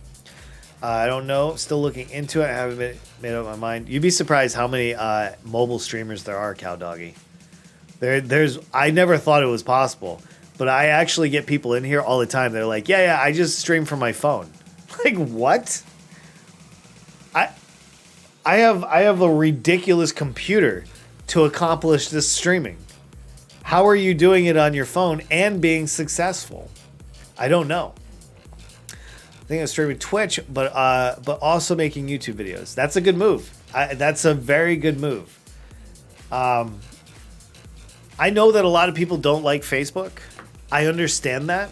Speaker 1: I don't know. Still looking into it. I haven't made up my mind. You'd be surprised how many mobile streamers there are, Cow Doggy. I never thought it was possible, but I actually get people in here all the time. They're like, yeah, I just stream from my phone. Like, what? I have a ridiculous computer to accomplish this streaming. How are you doing it on your phone and being successful? I don't know. I think I'm streaming Twitch, but also making YouTube videos. That's a good move. That's a very good move. I know that a lot of people don't like Facebook. I understand that.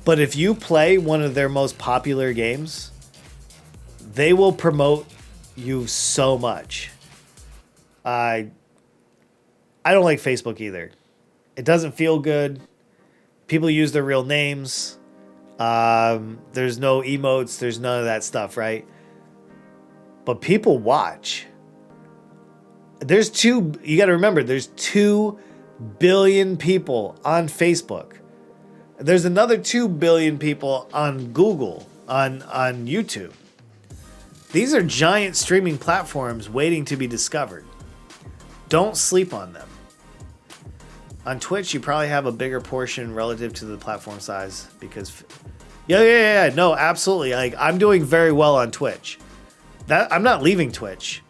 Speaker 1: But if you play one of their most popular games, they will promote you so much. I don't like Facebook either. It doesn't feel good. People use their real names. There's no emotes. There's none of that stuff, right? But people watch. You got to remember, there's 2 billion people on Facebook. There's another 2 billion people on Google, on YouTube. These are giant streaming platforms waiting to be discovered. Don't sleep on them. On Twitch, you probably have a bigger portion relative to the platform size because... Yeah. No, absolutely. Like, I'm doing very well on Twitch. I'm not leaving Twitch.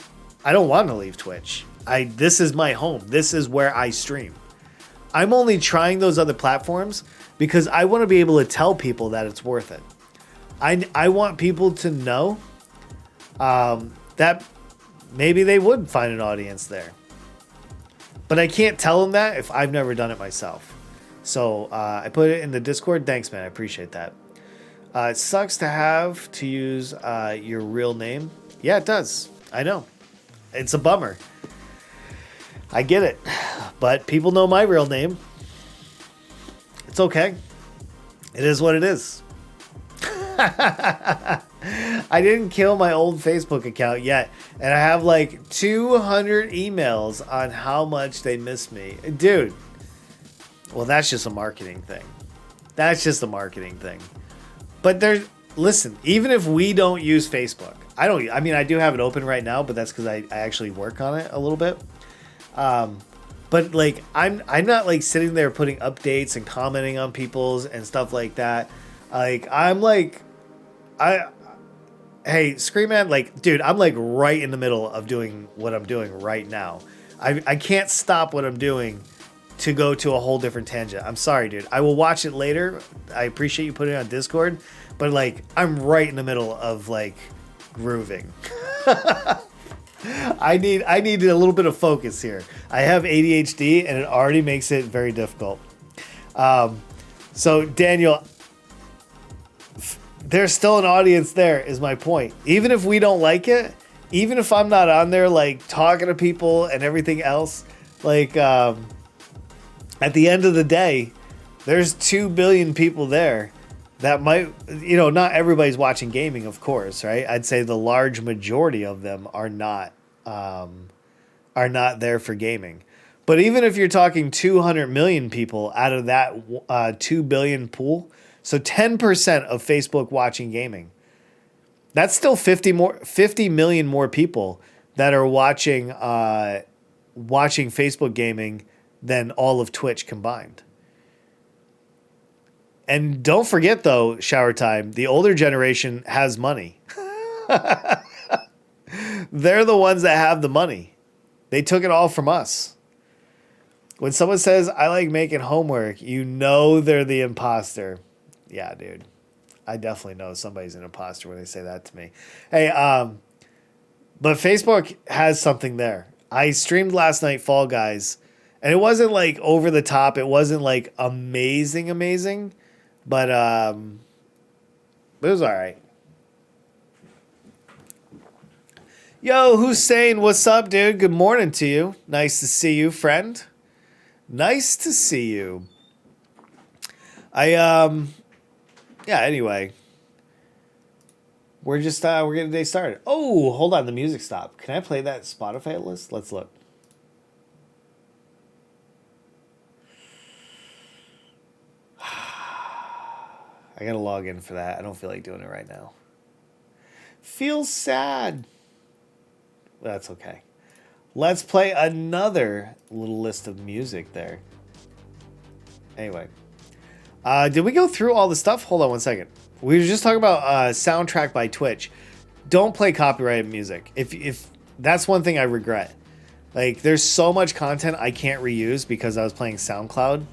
Speaker 1: I don't want to leave Twitch. This is my home. This is where I stream. I'm only trying those other platforms because I want to be able to tell people that it's worth it. I want people to know that maybe they would find an audience there. But I can't tell them that if I've never done it myself. So I put it in the Discord. Thanks, man. I appreciate that. It sucks to have to use your real name. Yeah, it does. I know. It's a bummer. I get it. But people know my real name. It's okay. It is what it is. I didn't kill my old Facebook account yet. And I have like 200 emails on how much they miss me. Dude. Well, that's just a marketing thing. But listen, even if we don't use Facebook, I do have it open right now, but that's because I actually work on it a little bit. But like, I'm not like sitting there putting updates and commenting on people's and stuff like that. Like, hey, Scream Man, like, dude, I'm like right in the middle of doing what I'm doing right now. I can't stop what I'm doing to go to a whole different tangent. I'm sorry, dude. I will watch it later. I appreciate you putting it on Discord, but like, I'm right in the middle of like grooving. I need a little bit of focus here. I have ADHD and it already makes it very difficult. So Daniel, there's still an audience there is my point. Even if we don't like it, even if I'm not on there like talking to people and everything else, like at the end of the day, there's 2 billion people there that might, not everybody's watching gaming, of course, right? I'd say the large majority of them are not there for gaming. But even if you're talking 200 million people out of that 2 billion pool, so 10% of Facebook watching gaming, that's still 50 million more people that are watching Facebook gaming than all of Twitch combined. And don't forget, though, Shower Time, the older generation has money. They're the ones that have the money. They took it all from us. When someone says, I like making homework, they're the imposter. Yeah, dude. I definitely know somebody's an imposter when they say that to me. Hey, but Facebook has something there. I streamed last night Fall Guys, and it wasn't like over the top. It wasn't like amazing, but it was all right. Yo, Hussein, what's up, dude? Good morning to you. Nice to see you, friend. Nice to see you. Yeah, anyway. We're getting the day started. Oh, hold on, the music stopped. Can I play that Spotify list? Let's look. I gotta log in for that. I don't feel like doing it right now. Feels sad. That's okay. Let's play another little list of music there. Anyway. Did we go through all the stuff? Hold on one second. We were just talking about soundtrack by Twitch. Don't play copyrighted music. If that's one thing I regret. Like, there's so much content I can't reuse because I was playing SoundCloud.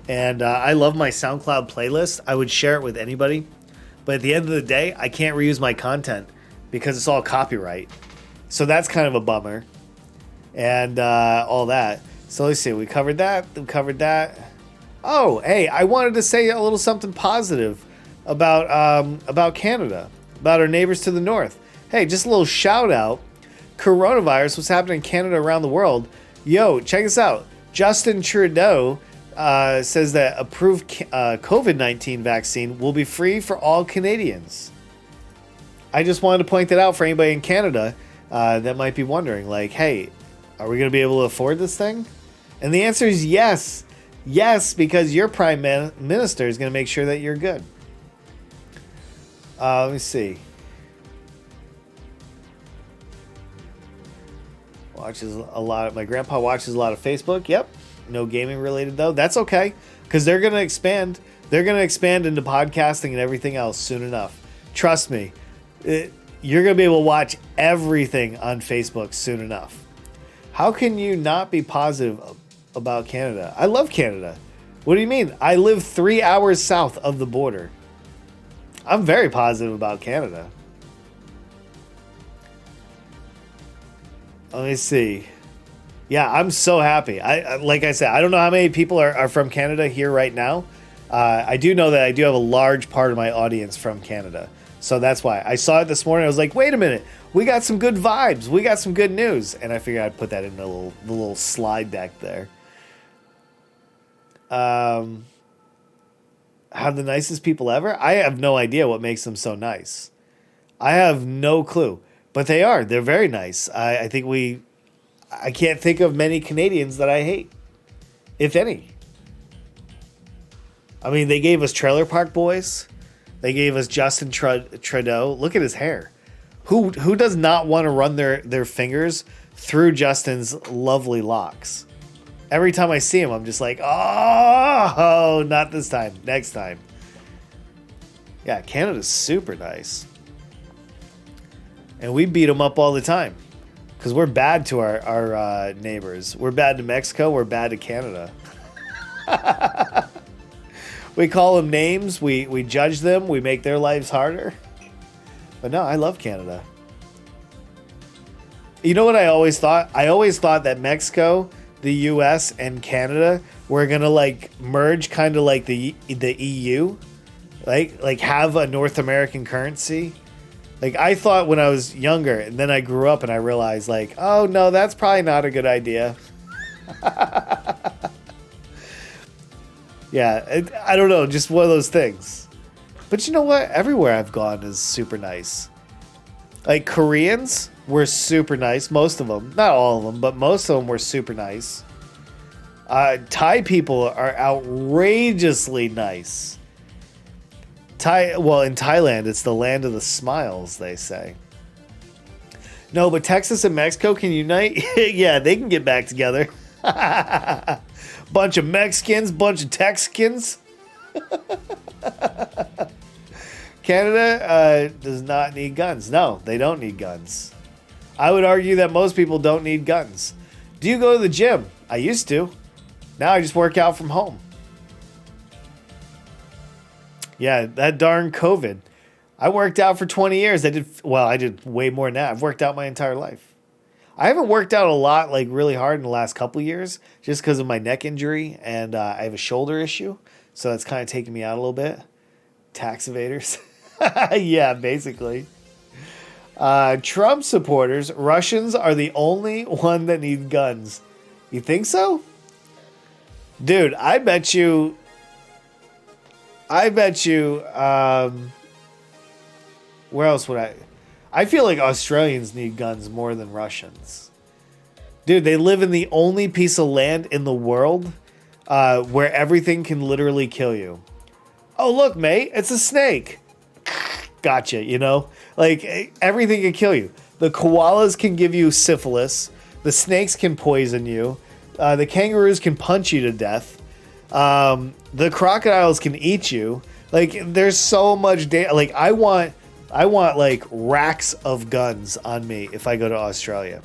Speaker 1: And I love my SoundCloud playlist. I would share it with anybody. But at the end of the day, I can't reuse my content because it's all copyright. So that's kind of a bummer. And all that. So let's see. We covered that. We covered that. Oh, hey, I wanted to say a little something positive about Canada, about our neighbors to the north. Hey, just a little shout out. Coronavirus, what's happening in Canada around the world. Yo, check this out. Justin Trudeau says that approved COVID-19 vaccine will be free for all Canadians. I just wanted to point that out for anybody in Canada that might be wondering, like, hey, are we going to be able to afford this thing? And the answer is yes. Yes, because your prime minister is going to make sure that you're good. Let me see. My grandpa watches a lot of Facebook. Yep. No gaming related, though. That's okay, because they're going to expand. They're going to expand into podcasting and everything else soon enough. Trust me. You're going to be able to watch everything on Facebook soon enough. How can you not be positive about Canada? I love Canada. What do you mean? I live 3 hours south of the border. I'm very positive about Canada. Let me see. Yeah, I'm so happy. Like I said, I don't know how many people are from Canada here right now. I do know that I do have a large part of my audience from Canada. So that's why. I saw it this morning. I was like, wait a minute. We got some good vibes. We got some good news. And I figured I'd put that in the little slide deck there. Have the nicest people ever? I have no idea what makes them so nice. I have no clue. But they are. They're very nice. I can't think of many Canadians that I hate. If any. I mean, they gave us Trailer Park Boys. They gave us Justin Trudeau. Look at his hair. Who does not want to run their fingers through Justin's lovely locks? Every time I see him, I'm just like, oh, not this time. Next time. Yeah, Canada's super nice. And we beat them up all the time. Because we're bad to our neighbors. We're bad to Mexico. We're bad to Canada. We call them names. We judge them. We make their lives harder. But no, I love Canada. You know what I always thought? I always thought that Mexico, the U.S., and Canada were going to like merge kind of like the EU. Like have a North American currency. Like, I thought when I was younger, and then I grew up and I realized, like, oh, no, that's probably not a good idea. Yeah, I don't know, just one of those things. But you know what? Everywhere I've gone is super nice. Like, Koreans were super nice, most of them. Not all of them, but most of them were super nice. Thai people are outrageously nice. In Thailand, it's the land of the smiles, they say. No, but Texas and Mexico can unite? Yeah, they can get back together. Bunch of Mexicans, bunch of Texicans. Canada does not need guns. No, they don't need guns. I would argue that most people don't need guns. Do you go to the gym? I used to. Now I just work out from home. Yeah, that darn COVID. I worked out for 20 years. I did way more than that. I've worked out my entire life. I haven't worked out a lot, like really hard in the last couple of years, just because of my neck injury, and I have a shoulder issue, so it's kind of taking me out a little bit. Tax evaders. Yeah, basically. Trump supporters, Russians are the only one that need guns. You think so? Dude, I bet you I bet you. Where else would I? I feel like Australians need guns more than Russians. Dude, they live in the only piece of land in the world where everything can literally kill you. Oh, look, mate, it's a snake. Gotcha, you know? Like, everything can kill you. The koalas can give you syphilis. The snakes can poison you. The kangaroos can punch you to death. The crocodiles can eat you. Like, there's so much like, I want like racks of guns on me if I go to Australia.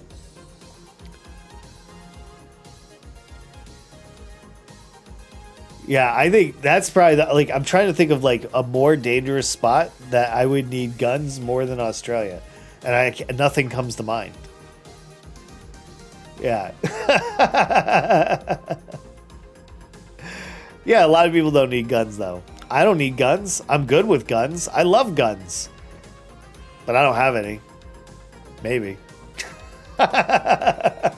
Speaker 1: Yeah, I think that's probably like, I'm trying to think of like a more dangerous spot that I would need guns more than Australia, and nothing comes to mind. Yeah. Yeah, a lot of people don't need guns though. I don't need guns. I'm good with guns. I love guns. But I don't have any. Maybe. I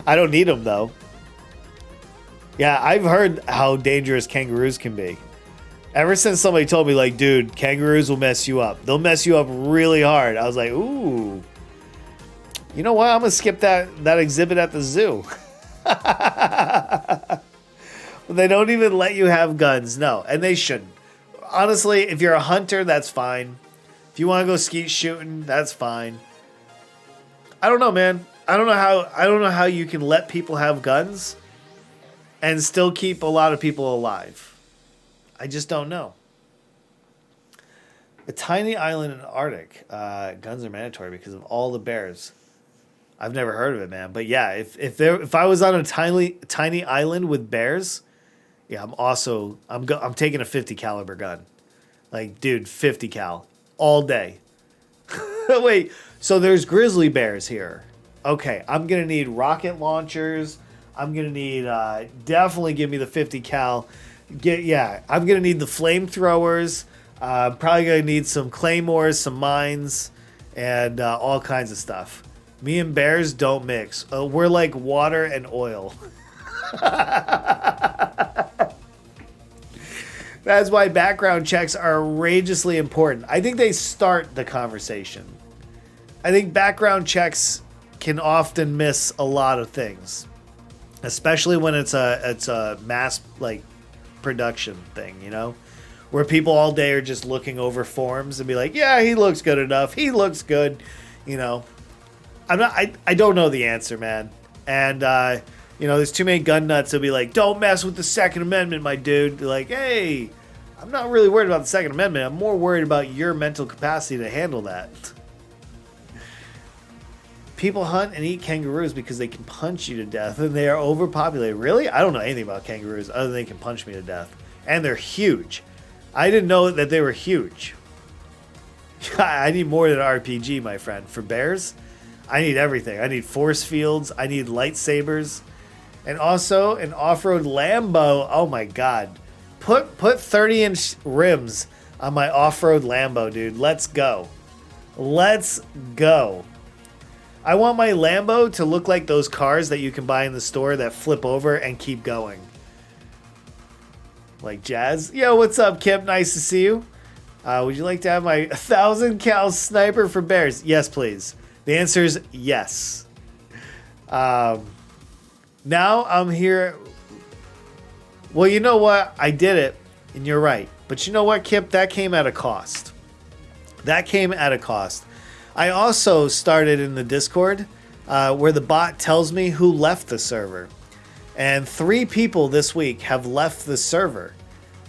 Speaker 1: don't need them though. Yeah, I've heard how dangerous kangaroos can be. Ever since somebody told me, like, dude, kangaroos will mess you up. They'll mess you up really hard. I was like, ooh. You know what? I'm going to skip that exhibit at the zoo. They don't even let you have guns. No, and they shouldn't. Honestly, if you're a hunter, that's fine. If you want to go skeet shooting, that's fine. I don't know, man. I don't know how you can let people have guns and still keep a lot of people alive. I just don't know. A tiny island in the Arctic. Guns are mandatory because of all the bears. I've never heard of it, man. But yeah, if I was on a tiny island with bears, yeah, I'm taking a 50 caliber gun. Like, dude, 50 cal all day. Wait, so there's grizzly bears here. Okay, I'm gonna need rocket launchers. I'm going to need, definitely give me the 50 cal. I'm going to need the flamethrowers. Probably going to need some claymores, some mines, and all kinds of stuff. Me and bears don't mix. We're like water and oil. That's why background checks are outrageously important. I think they start the conversation. I think background checks can often miss a lot of things. Especially when it's a mass like production thing, you know, where people all day are just looking over forms and be like, yeah, he looks good enough. He looks good, you know. I don't know the answer, man. And there's too many gun nuts that'll be like, don't mess with the Second Amendment, my dude. They're like, hey, I'm not really worried about the Second Amendment. I'm more worried about your mental capacity to handle that. People hunt and eat kangaroos because they can punch you to death, and they are overpopulated. Really? I don't know anything about kangaroos other than they can punch me to death. And they're huge. I didn't know that they were huge. I need more than RPG, my friend. For bears, I need everything. I need force fields. I need lightsabers. And also an off-road Lambo. Oh, my God. Put 30-inch rims on my off-road Lambo, dude. Let's go. Let's go. I want my Lambo to look like those cars that you can buy in the store that flip over and keep going. Like Jazz. Yo, what's up, Kip? Nice to see you. Would you like to have my 1,000 cal sniper for bears? Yes, please. The answer is yes. Now I'm here. Well, you know what? I did it, and you're right. But you know what, Kip? That came at a cost. I also started in the Discord where the bot tells me who left the server. And 3 people this week have left the server.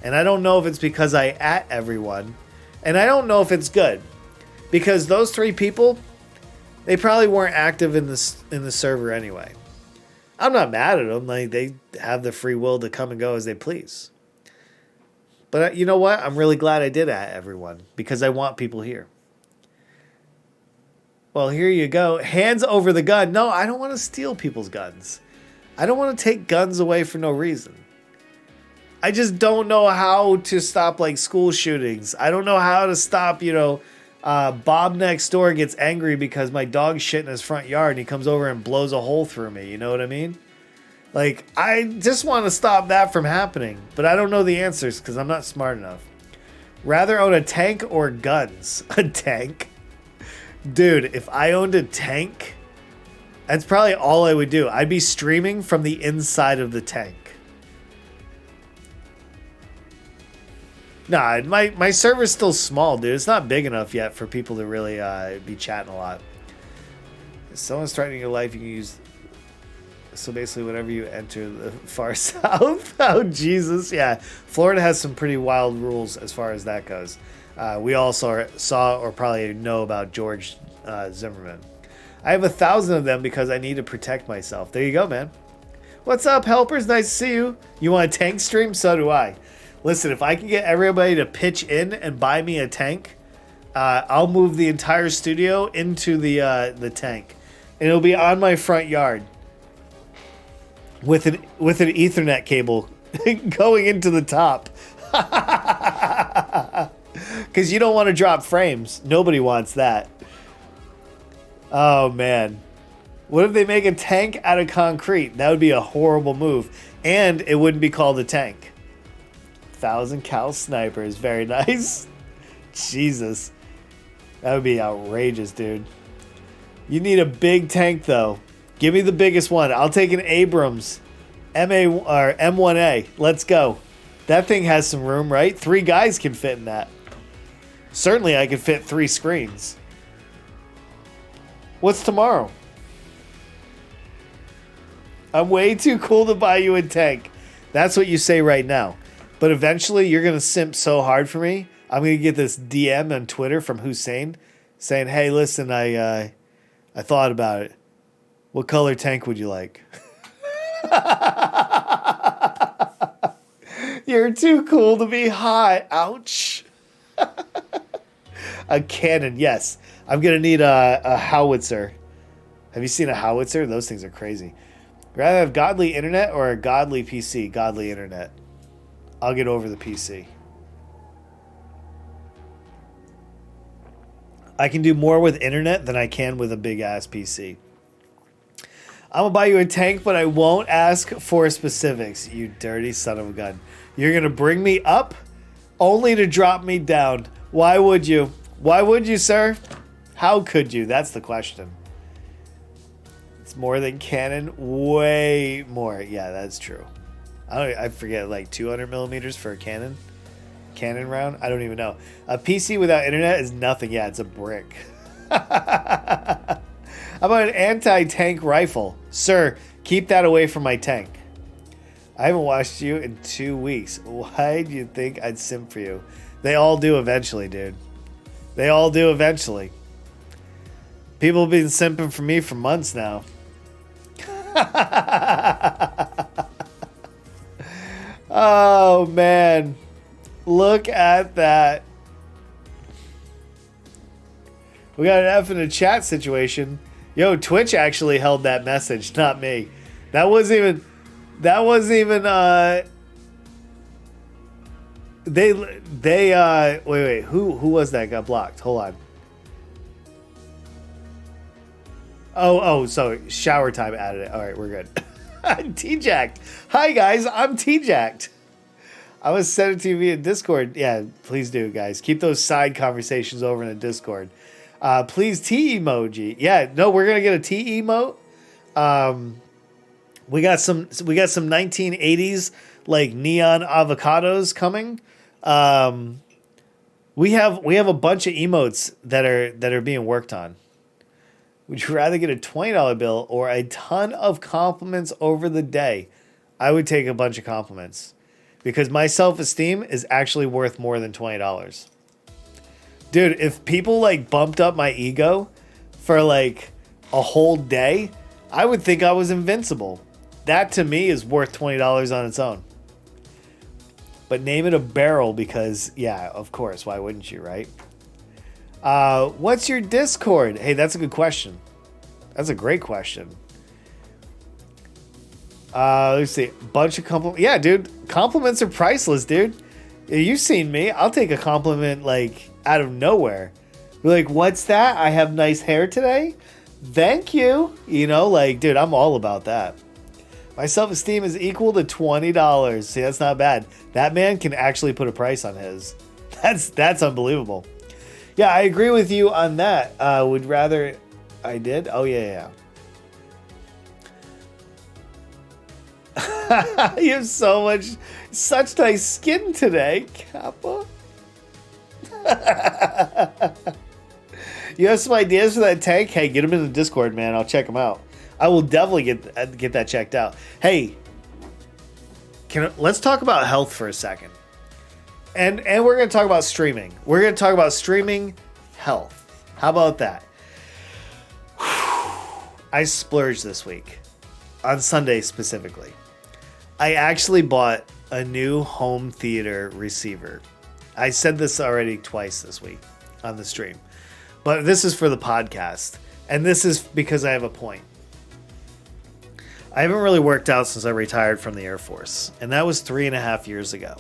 Speaker 1: And I don't know if it's because I @ everyone. And I don't know if it's good. Because those 3 people, they probably weren't active in the server anyway. I'm not mad at them. Like, they have the free will to come and go as they please. But you know what? I'm really glad I did @ everyone. Because I want people here. Well, here you go. Hands over the gun. No, I don't want to steal people's guns. I don't want to take guns away for no reason. I just don't know how to stop, like, school shootings. I don't know how to stop, Bob next door gets angry because my dog's shit in his front yard and he comes over and blows a hole through me. You know what I mean? Like, I just want to stop that from happening, but I don't know the answers because I'm not smart enough. Rather own a tank or guns? A tank? Dude, if I owned a tank, that's probably all I would do. I'd be streaming from the inside of the tank. Nah, my server's still small, dude. It's not big enough yet for people to really be chatting a lot. If someone's threatening your life, you can use... So basically, whenever you enter the far south... Oh, Jesus. Yeah, Florida has some pretty wild rules as far as that goes. We also saw or probably know about George Zimmerman. I have 1,000 of them because I need to protect myself. There you go, man. What's up, helpers? Nice to see you. You want a tank stream? So do I. Listen, if I can get everybody to pitch in and buy me a tank, I'll move the entire studio into the tank. And it'll be on my front yard with an Ethernet cable going into the top. Because you don't want to drop frames. Nobody wants that. Oh, man. What if they make a tank out of concrete? That would be a horrible move. And it wouldn't be called a tank. 1,000 cal snipers. Very nice. Jesus. That would be outrageous, dude. You need a big tank, though. Give me the biggest one. I'll take an Abrams or M1A. Let's go. That thing has some room, right? 3 guys can fit in that. Certainly, I could fit 3 screens. What's tomorrow? I'm way too cool to buy you a tank. That's what you say right now. But eventually, you're going to simp so hard for me. I'm going to get this DM on Twitter from Hussein saying, hey, listen, I thought about it. What color tank would you like? You're too cool to be hot. Ouch. A cannon, yes. I'm going to need a howitzer. Have you seen a howitzer? Those things are crazy. Rather have godly internet or a godly PC? Godly internet. I'll get over the PC. I can do more with internet than I can with a big-ass PC. I'm going to buy you a tank, but I won't ask for specifics, you dirty son of a gun. You're going to bring me up only to drop me down. Why would you? Why would you, sir? How could you? That's the question. It's more than cannon. Way more. Yeah, that's true. I forget, like 200 millimeters for a cannon round. I don't even know. A PC without internet is nothing. Yeah, it's a brick. How about an anti-tank rifle? Sir, keep that away from my tank. I haven't watched you in 2 weeks. Why do you think I'd simp for you? They all do eventually, dude. They all do eventually. People have been simping for me for months now. Oh, man. Look at that. We got an F in a chat situation. Yo, Twitch actually held that message, not me. That wasn't even wait, who was that got blocked? Hold on. Oh, so shower time added it. All right, we're good. T-Jacked. Hi, guys. I'm T-Jacked. I was sending it to you via Discord. Yeah, please do, guys. Keep those side conversations over in the Discord. Please, T emoji. Yeah, no, we're gonna get a T emote. We got some 1980s like neon avocados coming. We have a bunch of emotes that are being worked on. Would you rather get a $20 bill or a ton of compliments over the day? I would take a bunch of compliments because my self-esteem is actually worth more than $20. Dude, if people like bumped up my ego for like a whole day, I would think I was invincible. That to me is worth $20 on its own. But name it a barrel because, yeah, of course. Why wouldn't you, right? What's your Discord? Hey, that's a good question. That's a great question. Let's see. Bunch of compliments. Yeah, dude. Compliments are priceless, dude. You've seen me. I'll take a compliment like out of nowhere. Be like, what's that? I have nice hair today? Thank you. You know, like, dude, I'm all about that. My self-esteem is equal to $20. See, that's not bad. That man can actually put a price on his. That's unbelievable. Yeah, I agree with you on that. Would rather I did? Oh, yeah. You have such nice skin today, Kappa. You have some ideas for that tank? Hey, get them in the Discord, man. I'll check them out. I will definitely get that checked out. Hey, let's talk about health for a second. And we're going to talk about streaming. We're going to talk about streaming health. How about that? I splurged this week. On Sunday specifically. I actually bought a new home theater receiver. I said this already twice this week on the stream. But this is for the podcast. And this is because I have a point. I haven't really worked out since I retired from the Air Force. And that was 3.5 years ago.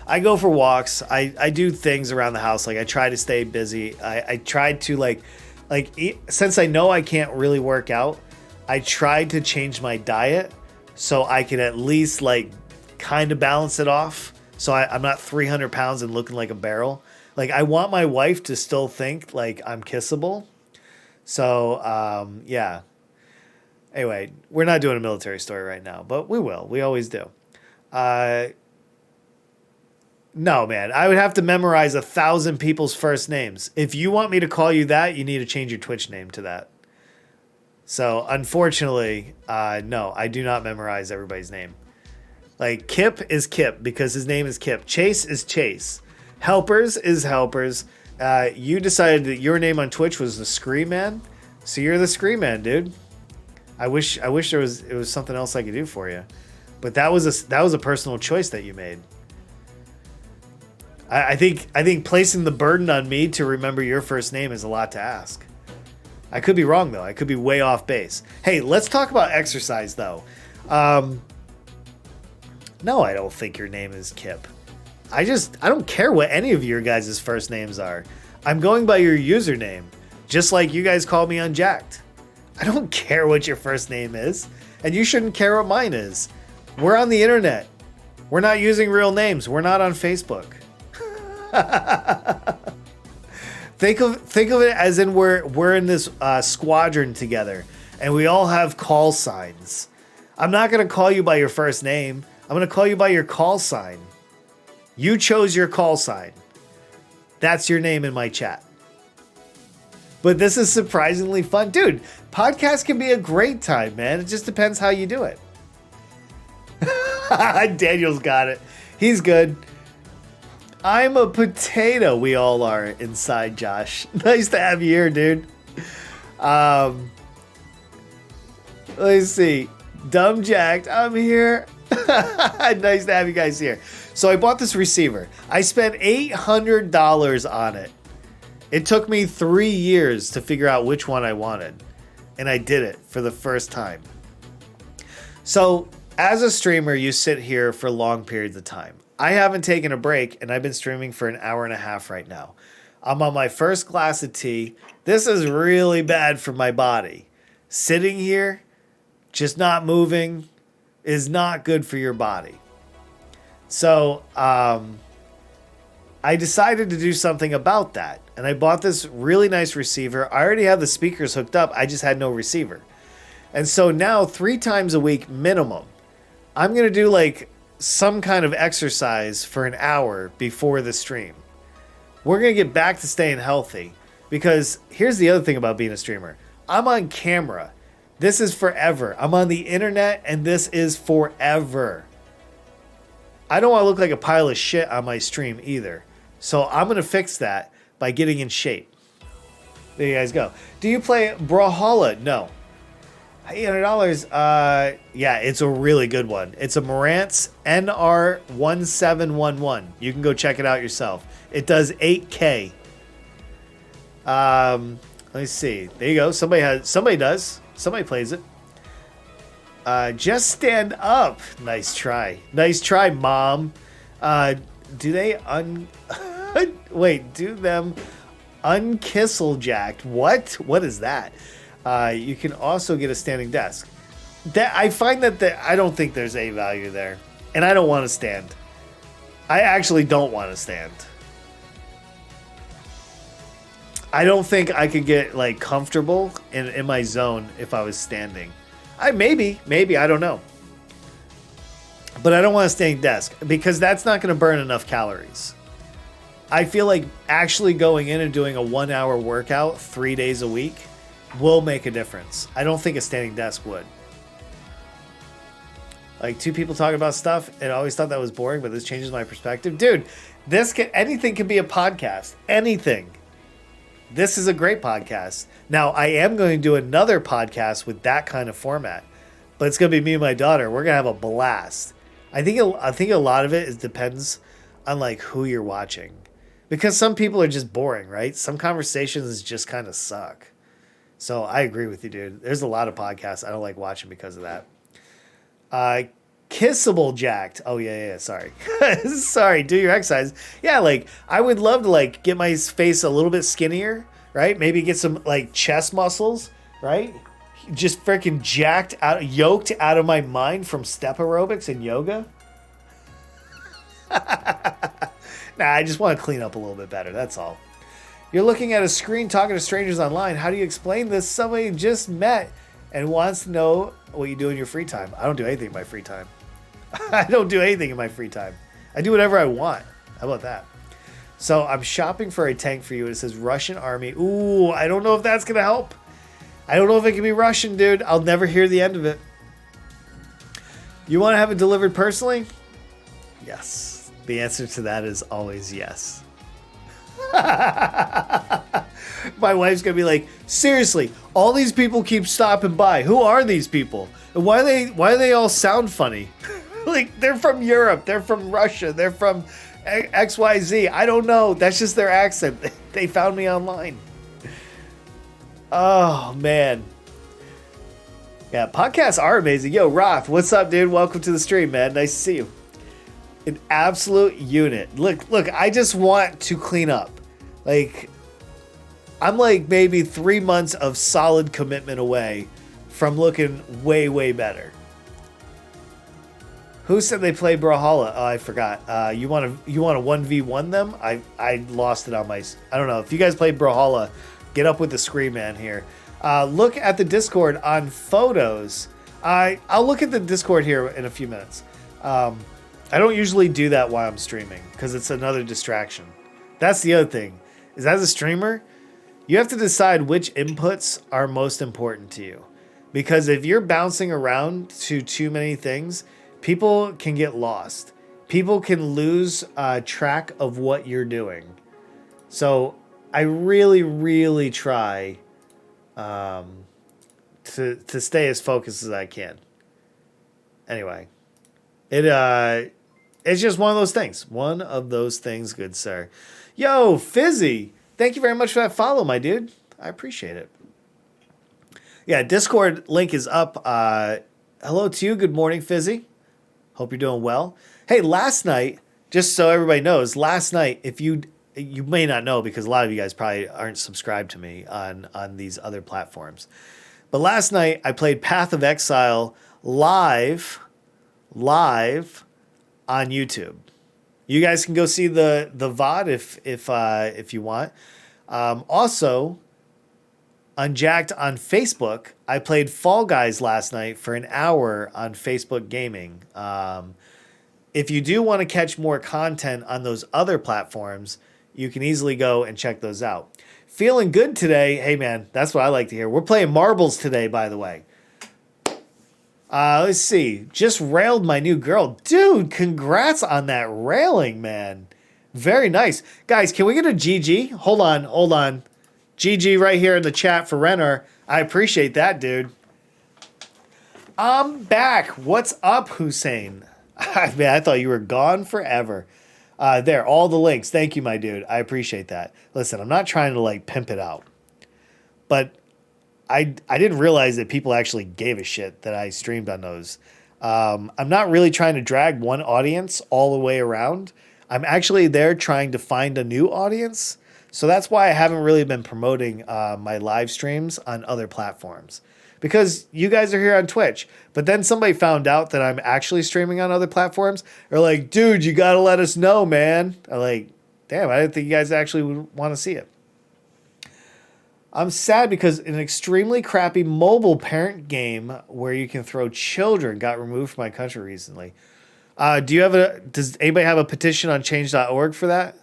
Speaker 1: I go for walks. I do things around the house. Like I try to stay busy. I tried to since I know I can't really work out, I tried to change my diet so I could at least kind of balance it off. So I'm not 300 pounds and looking like a barrel. Like I want my wife to still think like I'm kissable. So yeah. Anyway, we're not doing a military story right now, but we will. We always do. No, man. I would have to memorize 1,000 people's first names. If you want me to call you that, you need to change your Twitch name to that. So, unfortunately, no, I do not memorize everybody's name. Like, Kip is Kip because his name is Kip. Chase is Chase. Helpers is Helpers. You decided that your name on Twitch was the Scream Man, so you're the Scream Man, dude. I wish it was something else I could do for you, but that was a personal choice that you made. I think placing the burden on me to remember your first name is a lot to ask. I could be wrong though. I could be way off base. Hey, let's talk about exercise though. No, I don't think your name is Kip. I don't care what any of your guys' first names are. I'm going by your username, just like you guys call me unjacked. I don't care what your first name is, and you shouldn't care what mine is. We're on the internet. We're not using real names. We're not on Facebook. Think of it as in we're in this squadron together, and we all have call signs. I'm not going to call you by your first name. I'm going to call you by your call sign. You chose your call sign. That's your name in my chat. But this is surprisingly fun. Dude, podcasts can be a great time, man. It just depends how you do it. Daniel's got it. He's good. I'm a potato. We all are inside, Josh. Nice to have you here, dude. Let's see. Dumb Jacked, I'm here. Nice to have you guys here. So I bought this receiver. I spent $800 on it. It took me 3 years to figure out which one I wanted. And I did it for the first time. So as a streamer, you sit here for long periods of time. I haven't taken a break, and I've been streaming for an hour and a half right now. I'm on my first glass of tea. This is really bad for my body. Sitting here, just not moving, is not good for your body. So I decided to do something about that. And I bought this really nice receiver. I already have the speakers hooked up. I just had no receiver. And so now 3 times a week minimum, I'm going to do like some kind of exercise for an hour before the stream. We're going to get back to staying healthy, because here's the other thing about being a streamer. I'm on camera. This is forever. I'm on the internet, and this is forever. I don't want to look like a pile of shit on my stream either. So I'm going to fix that by getting in shape. There you guys go. Do you play Brawlhalla? No. $800. Yeah, it's a really good one. It's a Marantz NR1711. You can go check it out yourself. It does 8K. Let me see. There you go. Somebody does. Somebody plays it. Just stand up. Nice try. Nice try, Mom. Do they wait, do them unkissel jacked? What is that? You can also get a standing desk. that I find that I don't think there's a value there, and I don't want to stand. I actually don't want to stand. I don't think I could get like comfortable in my zone if I was standing. Maybe I don't know. But I don't want to stay desk because that's not going to burn enough calories. I feel like actually going in and doing a 1 hour workout 3 days a week will make a difference. I don't think a standing desk would. Like two people talking about stuff, and I always thought that was boring, but this changes my perspective. Dude, anything can be a podcast. Anything. This is a great podcast. Now, I am going to do another podcast with that kind of format, but it's going to be me and my daughter. We're going to have a blast. I think a lot of it depends on like who you're watching, because some people are just boring, right? Some conversations just kind of suck. So I agree with you, dude. There's a lot of podcasts I don't like watching because of that. Kissable jacked. Oh yeah. Sorry. Sorry. Do your exercise. Yeah. Like I would love to like get my face a little bit skinnier, right? Maybe get some like chest muscles, right? Just freaking yoked out of my mind from step aerobics and yoga. Nah, I just want to clean up a little bit better. That's all. You're looking at a screen talking to strangers online. How do you explain this? Somebody you just met and wants to know what you do in your free time. I don't do anything in my free time. I don't do anything in my free time. I do whatever I want. How about that? So I'm shopping for a tank for you. It says Russian Army. Ooh, I don't know if that's going to help. I don't know if it can be Russian, dude. I'll never hear the end of it. You want to have it delivered personally? Yes. The answer to that is always yes. My wife's going to be like, seriously, all these people keep stopping by. Who are these people? And why do they all sound funny? Like, they're from Europe. They're from Russia. They're from XYZ. I don't know. That's just their accent. They found me online. Oh, man. Yeah, podcasts are amazing. Yo, Roth, what's up, dude? Welcome to the stream, man. Nice to see you. An absolute unit. Look, I just want to clean up. Like, I'm like maybe 3 months of solid commitment away from looking way, way better. Who said they play Brawlhalla? Oh, I forgot. You want to 1v1 them? I lost it on my... I don't know. If you guys play Brawlhalla, get up with the screen, man, here. Look at the Discord on photos. I'll look at the Discord here in a few minutes. I don't usually do that while I'm streaming because it's another distraction. That's the other thing. Is as a streamer, you have to decide which inputs are most important to you. Because if you're bouncing around to too many things, people can get lost. People can lose track of what you're doing. So I really, really try to stay as focused as I can. Anyway, it's just one of those things. One of those things, good sir. Yo, Fizzy, thank you very much for that follow, my dude. I appreciate it. Yeah, Discord link is up. Hello to you. Good morning, Fizzy. Hope you're doing well. Hey, last night, just so everybody knows, last night, if you may not know because a lot of you guys probably aren't subscribed to me on these other platforms. But last night, I played Path of Exile live on YouTube. You guys can go see the VOD if you want. Also, unjacked on Facebook. I played Fall Guys last night for an hour on Facebook Gaming. If you do want to catch more content on those other platforms, you can easily go and check those out. Feeling good today. Hey, man, that's what I like to hear. We're playing marbles today, by the way. Let's see. Just railed my new girl. Dude, congrats on that railing, man. Very nice. Guys, can we get a GG? Hold on. GG right here in the chat for Renner. I appreciate that, dude. I'm back. What's up, Hussein? Man, I thought you were gone forever. There, all the links. Thank you, my dude. I appreciate that. Listen, I'm not trying to like pimp it out, but I didn't realize that people actually gave a shit that I streamed on those. I'm not really trying to drag one audience all the way around. I'm actually there trying to find a new audience. So that's why I haven't really been promoting my live streams on other platforms. because you guys are here on Twitch. But then somebody found out that I'm actually streaming on other platforms. They're like, dude, you got to let us know, man. I'm like, damn, I didn't think you guys actually would want to see it. I'm sad because an extremely crappy mobile parent game where you can throw children got removed from my country recently. Does anybody have a petition on change.org for that?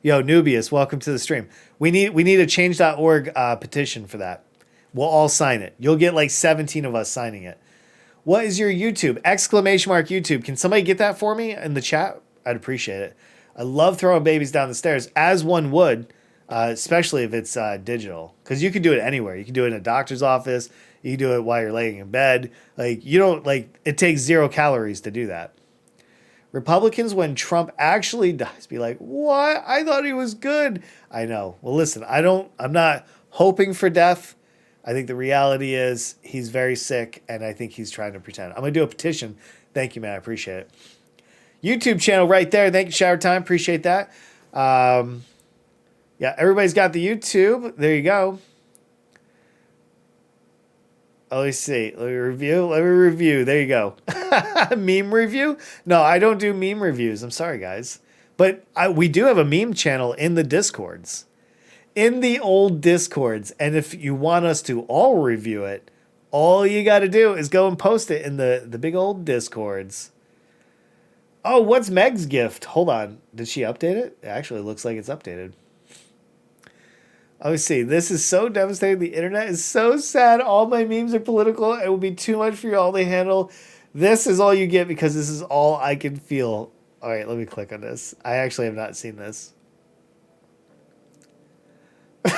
Speaker 1: Yo, Nubius, welcome to the stream. We need a change.org petition for that. We'll all sign it. You'll get like 17 of us signing it. What is your YouTube? ! YouTube. Can somebody get that for me in the chat? I'd appreciate it. I love throwing babies down the stairs, as one would, especially if it's digital. Because you can do it anywhere. You can do it in a doctor's office. You can do it while you're laying in bed. It takes 0 calories to do that. Republicans, when Trump actually dies, be like, what? I thought he was good. I know. Well, listen, I'm not hoping for death. I think the reality is he's very sick, and I think he's trying to pretend. I'm going to do a petition. Thank you, man. I appreciate it. YouTube channel right there. Thank you, Shower Time. Appreciate that. Yeah, everybody's got the YouTube. There you go. Let me see. Let me review. There you go. Meme review? No, I don't do meme reviews. I'm sorry, guys. But we do have a meme channel in the Discords. In the old Discords. And if you want us to all review it, all you got to do is go and post it in the big old Discords. Oh, what's Meg's gift? Hold on. Did she update it? It actually looks like it's updated. Let me see. This is so devastating. The internet is so sad. All my memes are political. It will be too much for you all to handle. This is all you get because this is all I can feel. All right, let me click on this. I actually have not seen this. All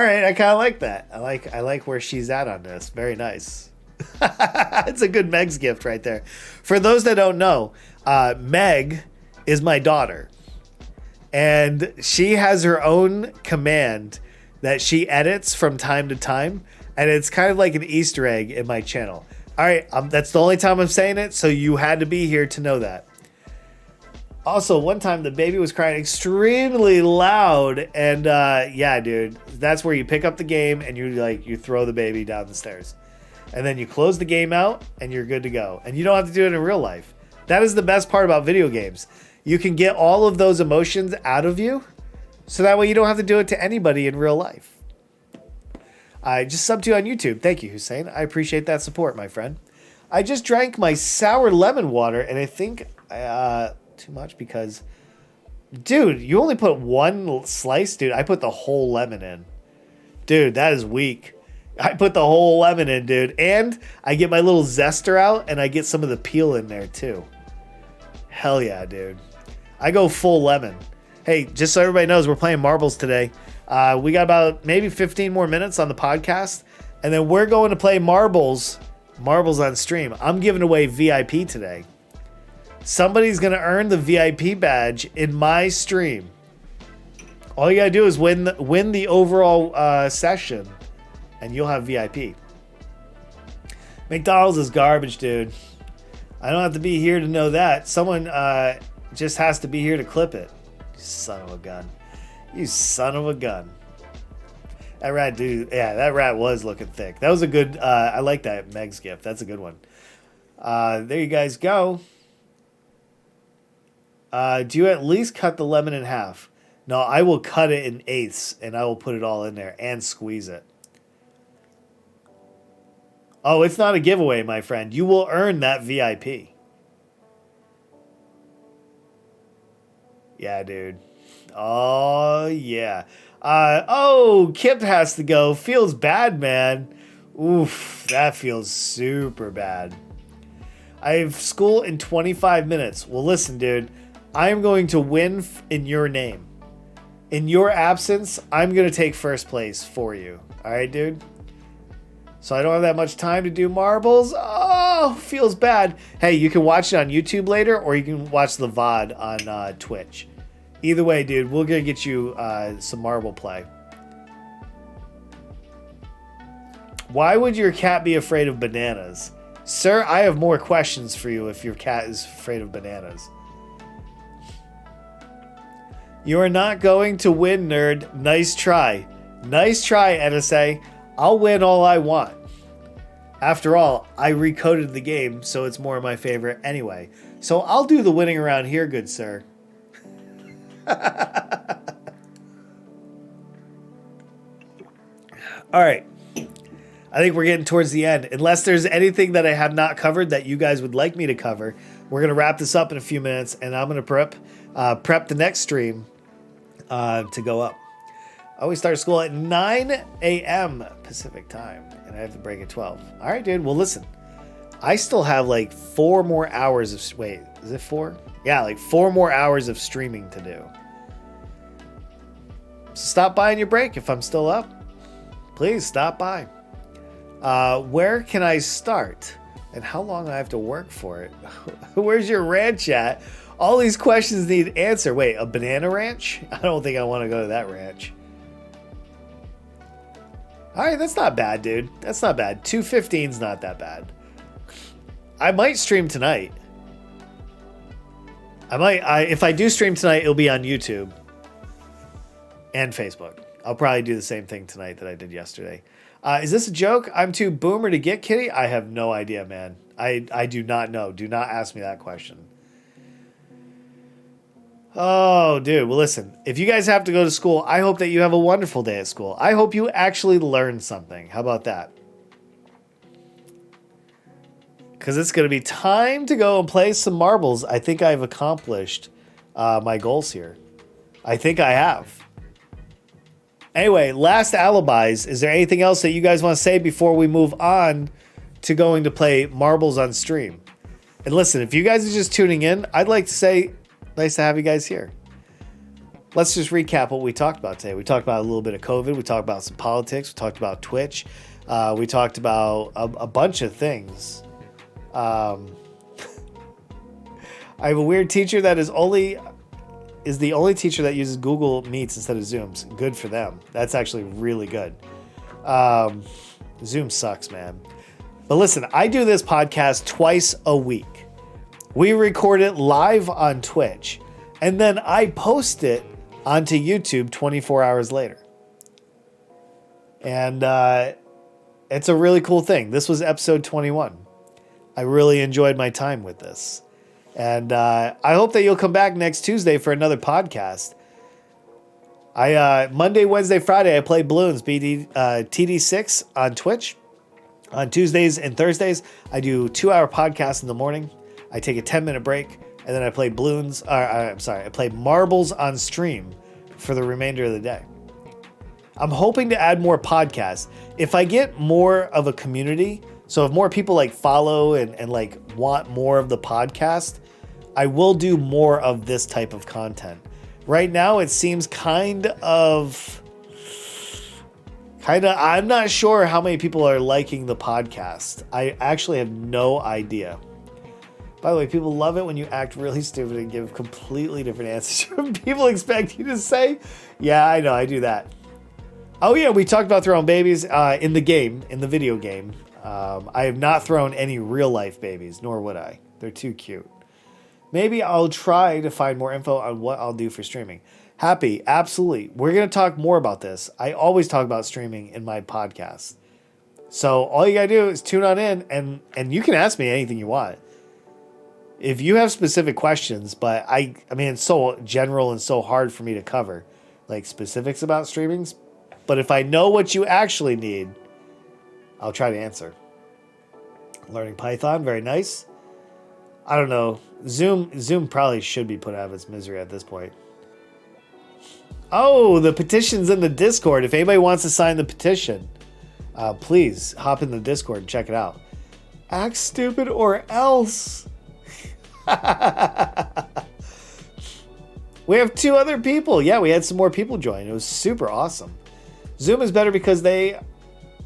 Speaker 1: right, I kind of like that. I like where she's at on this. Very nice. It's a good Meg's gift right there. For those that don't know, Meg is my daughter. And she has her own command that she edits from time to time. And it's kind of like an Easter egg in my channel. All right, that's the only time I'm saying it. So you had to be here to know that. Also, one time the baby was crying extremely loud. And yeah, dude, that's where you pick up the game and you throw the baby down the stairs. And then you close the game out and you're good to go. And you don't have to do it in real life. That is the best part about video games. You can get all of those emotions out of you, so that way you don't have to do it to anybody in real life. I just subbed you on YouTube. Thank you, Hussein. I appreciate that support, my friend. I just drank my sour lemon water, and I think too much because, dude, you only put one slice, dude. I put the whole lemon in. Dude, that is weak. I put the whole lemon in, dude. And I get my little zester out, and I get some of the peel in there, too. Hell yeah, dude. I go full lemon. Hey, just so everybody knows, we're playing marbles today. We got about maybe 15 more minutes on the podcast, and then we're going to play marbles on stream. I'm giving away VIP today. Somebody's going to earn the VIP badge in my stream. All you got to do is win the overall session, and you'll have VIP. McDonald's is garbage, dude. I don't have to be here to know that. Someone just has to be here to clip it. You son of a gun. You son of a gun. That rat, dude. Yeah, that rat was looking thick. That was a good... I like that Meg's gift. That's a good one. There you guys go. Do you at least cut the lemon in half? No, I will cut it in eighths, and I will put it all in there and squeeze it. Oh, it's not a giveaway, my friend. You will earn that VIP. Yeah, dude. Oh, yeah. Kip has to go. Feels bad, man. Oof, that feels super bad. I have school in 25 minutes. Well, listen, dude. I am going to win in your name. In your absence, I'm going to take first place for you. All right, dude? So I don't have that much time to do marbles. Oh, feels bad. Hey, you can watch it on YouTube later, or you can watch the VOD on Twitch. Either way, dude, we're going to get you some marble play. Why would your cat be afraid of bananas? Sir, I have more questions for you if your cat is afraid of bananas. You are not going to win, nerd. Nice try. Nice try, NSA. I'll win all I want. After all, I recoded the game, so it's more my favorite anyway. So I'll do the winning around here, good sir. All right. I think we're getting towards the end. Unless there's anything that I have not covered that you guys would like me to cover, we're going to wrap this up in a few minutes, and I'm going to prep the next stream to go up. I always start school at 9 a.m. Pacific time, and I have to break at 12. All right, dude. Well, listen. I still have like 4 more hours of... Wait, is it 4? Yeah, like 4 more hours of streaming to do. So stop by on your break if I'm still up. Please stop by. Where can I start? And how long do I have to work for it? Where's your ranch at? All these questions need answer. Wait, a banana ranch? I don't think I want to go to that ranch. All right, that's not bad, dude. That's not bad. 2:15's not that bad. I might stream tonight. If I do stream tonight, it'll be on YouTube and Facebook. I'll probably do the same thing tonight that I did yesterday. Is this a joke? I'm too boomer to get kitty? I have no idea, man. I do not know. Do not ask me that question. Oh, dude. Well, listen. If you guys have to go to school, I hope that you have a wonderful day at school. I hope you actually learn something. How about that? Because it's going to be time to go and play some marbles. I think I've accomplished my goals here. I think I have. Anyway, last alibis. Is there anything else that you guys want to say before we move on to going to play marbles on stream? And listen, if you guys are just tuning in, I'd like to say, nice to have you guys here. Let's just recap what we talked about today. We talked about a little bit of COVID. We talked about some politics. We talked about Twitch. We talked about a bunch of things. I have a weird teacher that is the only teacher that uses Google Meets instead of Zooms. Good for them. That's actually really good. Zoom sucks, man. But listen, I do this podcast twice a week. We record it live on Twitch, and then I post it onto YouTube 24 hours later. And it's a really cool thing. This was episode 21. I really enjoyed my time with this. And I hope that you'll come back next Tuesday for another podcast. Monday, Wednesday, Friday, I play Balloons, TD6 on Twitch. On Tuesdays and Thursdays, I do 2-hour podcasts in the morning. I take a 10-minute break, and then I play I play marbles on stream for the remainder of the day. I'm hoping to add more podcasts. If I get more of a community, so if more people like follow and like want more of the podcast, I will do more of this type of content. Right now, it seems kind of, I'm not sure how many people are liking the podcast. I actually have no idea. By the way, people love it when you act really stupid and give completely different answers from people expect you to say. Yeah, I know, I do that. Oh yeah, we talked about throwing babies in the video game. I have not thrown any real life babies, nor would I. They're too cute. Maybe I'll try to find more info on what I'll do for streaming. Happy, absolutely. We're going to talk more about this. I always talk about streaming in my podcast. So all you got to do is tune on in, and you can ask me anything you want. If you have specific questions, but I mean, it's so general and so hard for me to cover, like specifics about streamings. But if I know what you actually need, I'll try to answer. Learning Python, very nice. I don't know. Zoom probably should be put out of its misery at this point. Oh, the petition's in the Discord. If anybody wants to sign the petition, please hop in the Discord and check it out. Act stupid or else. We have 2 other people. Yeah, we had some more people join. It was super awesome. Zoom is better because there's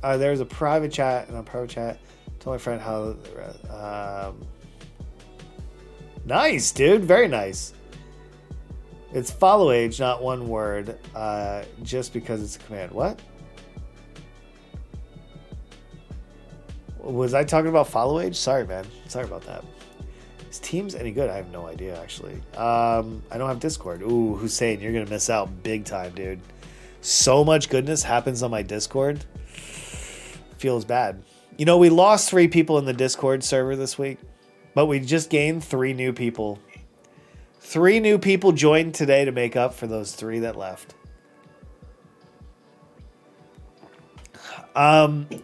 Speaker 1: a private chat and a private chat. Tell my friend how. Nice, dude. Very nice. It's follow age, not one word. Just because it's a command. What? Was I talking about follow age? Sorry, man. Sorry about that. Is Teams any good? I have no idea, actually. I don't have Discord. Ooh, Hussein, you're going to miss out big time, dude. So much goodness happens on my Discord. Feels bad. You know, we lost 3 people in the Discord server this week, but we just gained 3 new people. 3 new people joined today to make up for those 3 that left.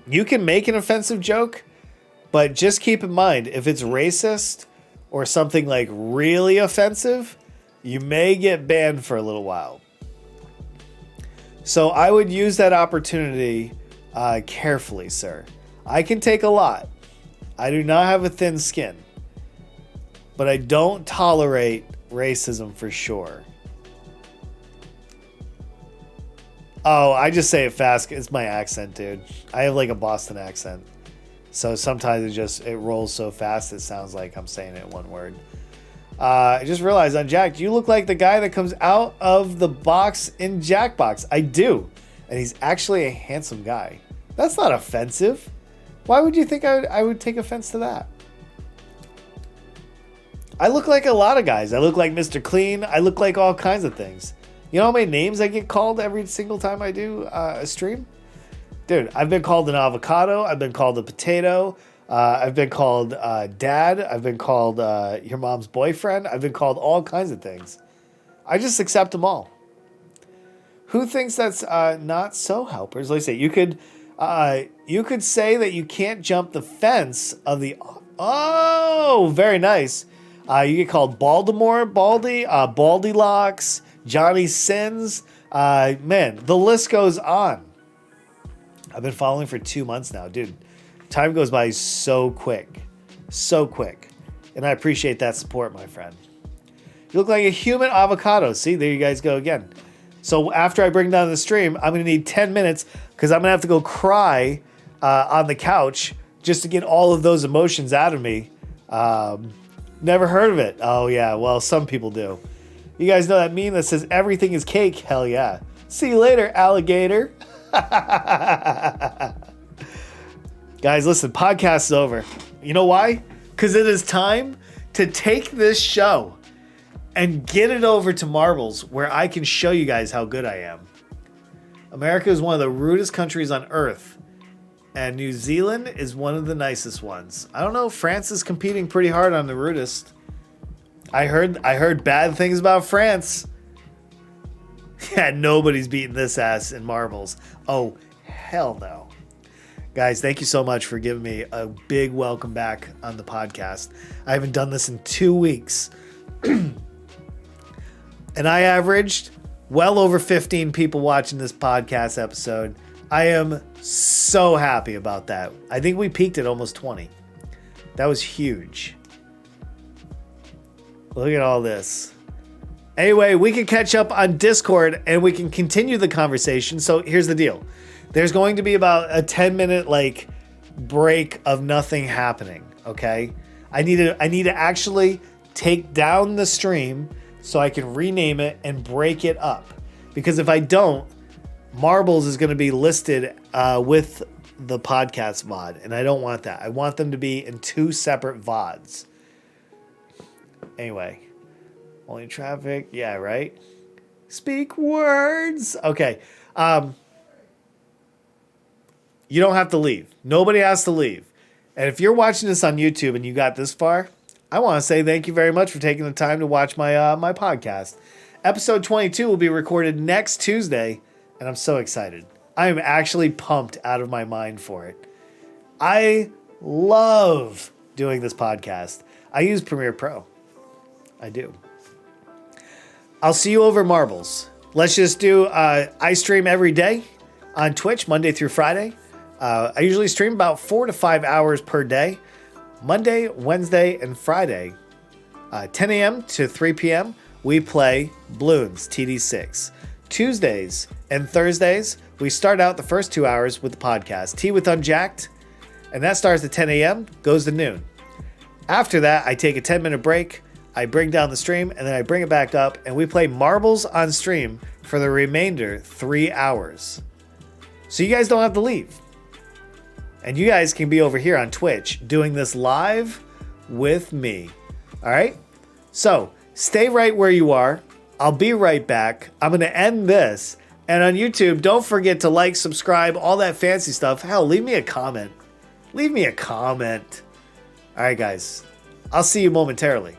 Speaker 1: You can make an offensive joke, but just keep in mind, if it's racist or something like really offensive, you may get banned for a little while. So I would use that opportunity carefully, sir. I can take a lot. I do not have a thin skin, but I don't tolerate racism for sure. Oh, I just say it fast. It's my accent, dude. I have like a Boston accent. So sometimes it rolls so fast it sounds like I'm saying it in one word. I just realized, Unjacked, you look like the guy that comes out of the box in Jackbox. I do. And he's actually a handsome guy. That's not offensive. Why would you think I would take offense to that? I look like a lot of guys. I look like Mr. Clean. I look like all kinds of things. You know how many names I get called every single time I do a stream? Dude, I've been called an avocado. I've been called a potato. I've been called dad. I've been called your mom's boyfriend. I've been called all kinds of things. I just accept them all. Who thinks that's not so, helpers? Like I say, you could say that you can't jump the fence of the... Oh, very nice. You get called Baltimore, Baldy, Baldylocks, Johnny Sins. Man, the list goes on. I've been following for 2 months now, dude. Time goes by so quick. So quick. And I appreciate that support, my friend. You look like a human avocado. See, there you guys go again. So after I bring down the stream, I'm going to need 10 minutes because I'm going to have to go cry on the couch just to get all of those emotions out of me. Never heard of it. Oh, yeah. Well, some people do. You guys know that meme that says everything is cake? Hell yeah. See you later, alligator. Guys, listen, podcast is over. You know why? Because it is time to take this show and get it over to Marbles where I can show you guys how good I am. America is one of the rudest countries on earth, and New Zealand is one of the nicest ones. I don't know, France is competing pretty hard on the rudest. I heard bad things about France. Yeah, nobody's beating this ass in Marbles. Oh, hell no. Guys, thank you so much for giving me a big welcome back on the podcast. I haven't done this in 2 weeks. And I averaged well over 15 people watching this podcast episode. I am so happy about that. I think we peaked at almost 20. That was huge. Look at all this. Anyway, we can catch up on Discord and we can continue the conversation. So here's the deal. There's going to be about a 10-minute break of nothing happening, okay? I need to actually take down the stream so I can rename it and break it up. Because if I don't, Marbles is going to be listed with the podcast VOD, and I don't want that. I want them to be in 2 separate VODs. Anyway, only traffic. Yeah, right? Speak words. Okay. You don't have to leave. Nobody has to leave. And if you're watching this on YouTube and you got this far, I want to say thank you very much for taking the time to watch my podcast. Episode 22 will be recorded next Tuesday, and I'm so excited. I am actually pumped out of my mind for it. I love doing this podcast. I use Premiere Pro. I do. I'll see you over Marbles. Let's just do, I stream every day on Twitch, Monday through Friday. I usually stream about 4 to 5 hours per day. Monday, Wednesday, and Friday, 10 a.m. to 3 p.m., we play Bloons TD6. Tuesdays and Thursdays, we start out the first 2 hours with the podcast, Tea with Unjacked, and that starts at 10 a.m., goes to noon. After that, I take a 10-minute break, I bring down the stream, and then I bring it back up, and we play Marbles on stream for the remainder 3 hours. So you guys don't have to leave. And you guys can be over here on Twitch doing this live with me. All right? So stay right where you are. I'll be right back. I'm going to end this And on YouTube, don't forget to like, subscribe, all that fancy stuff. Hell, leave me a comment. Leave me a comment. All right, guys. I'll see you momentarily.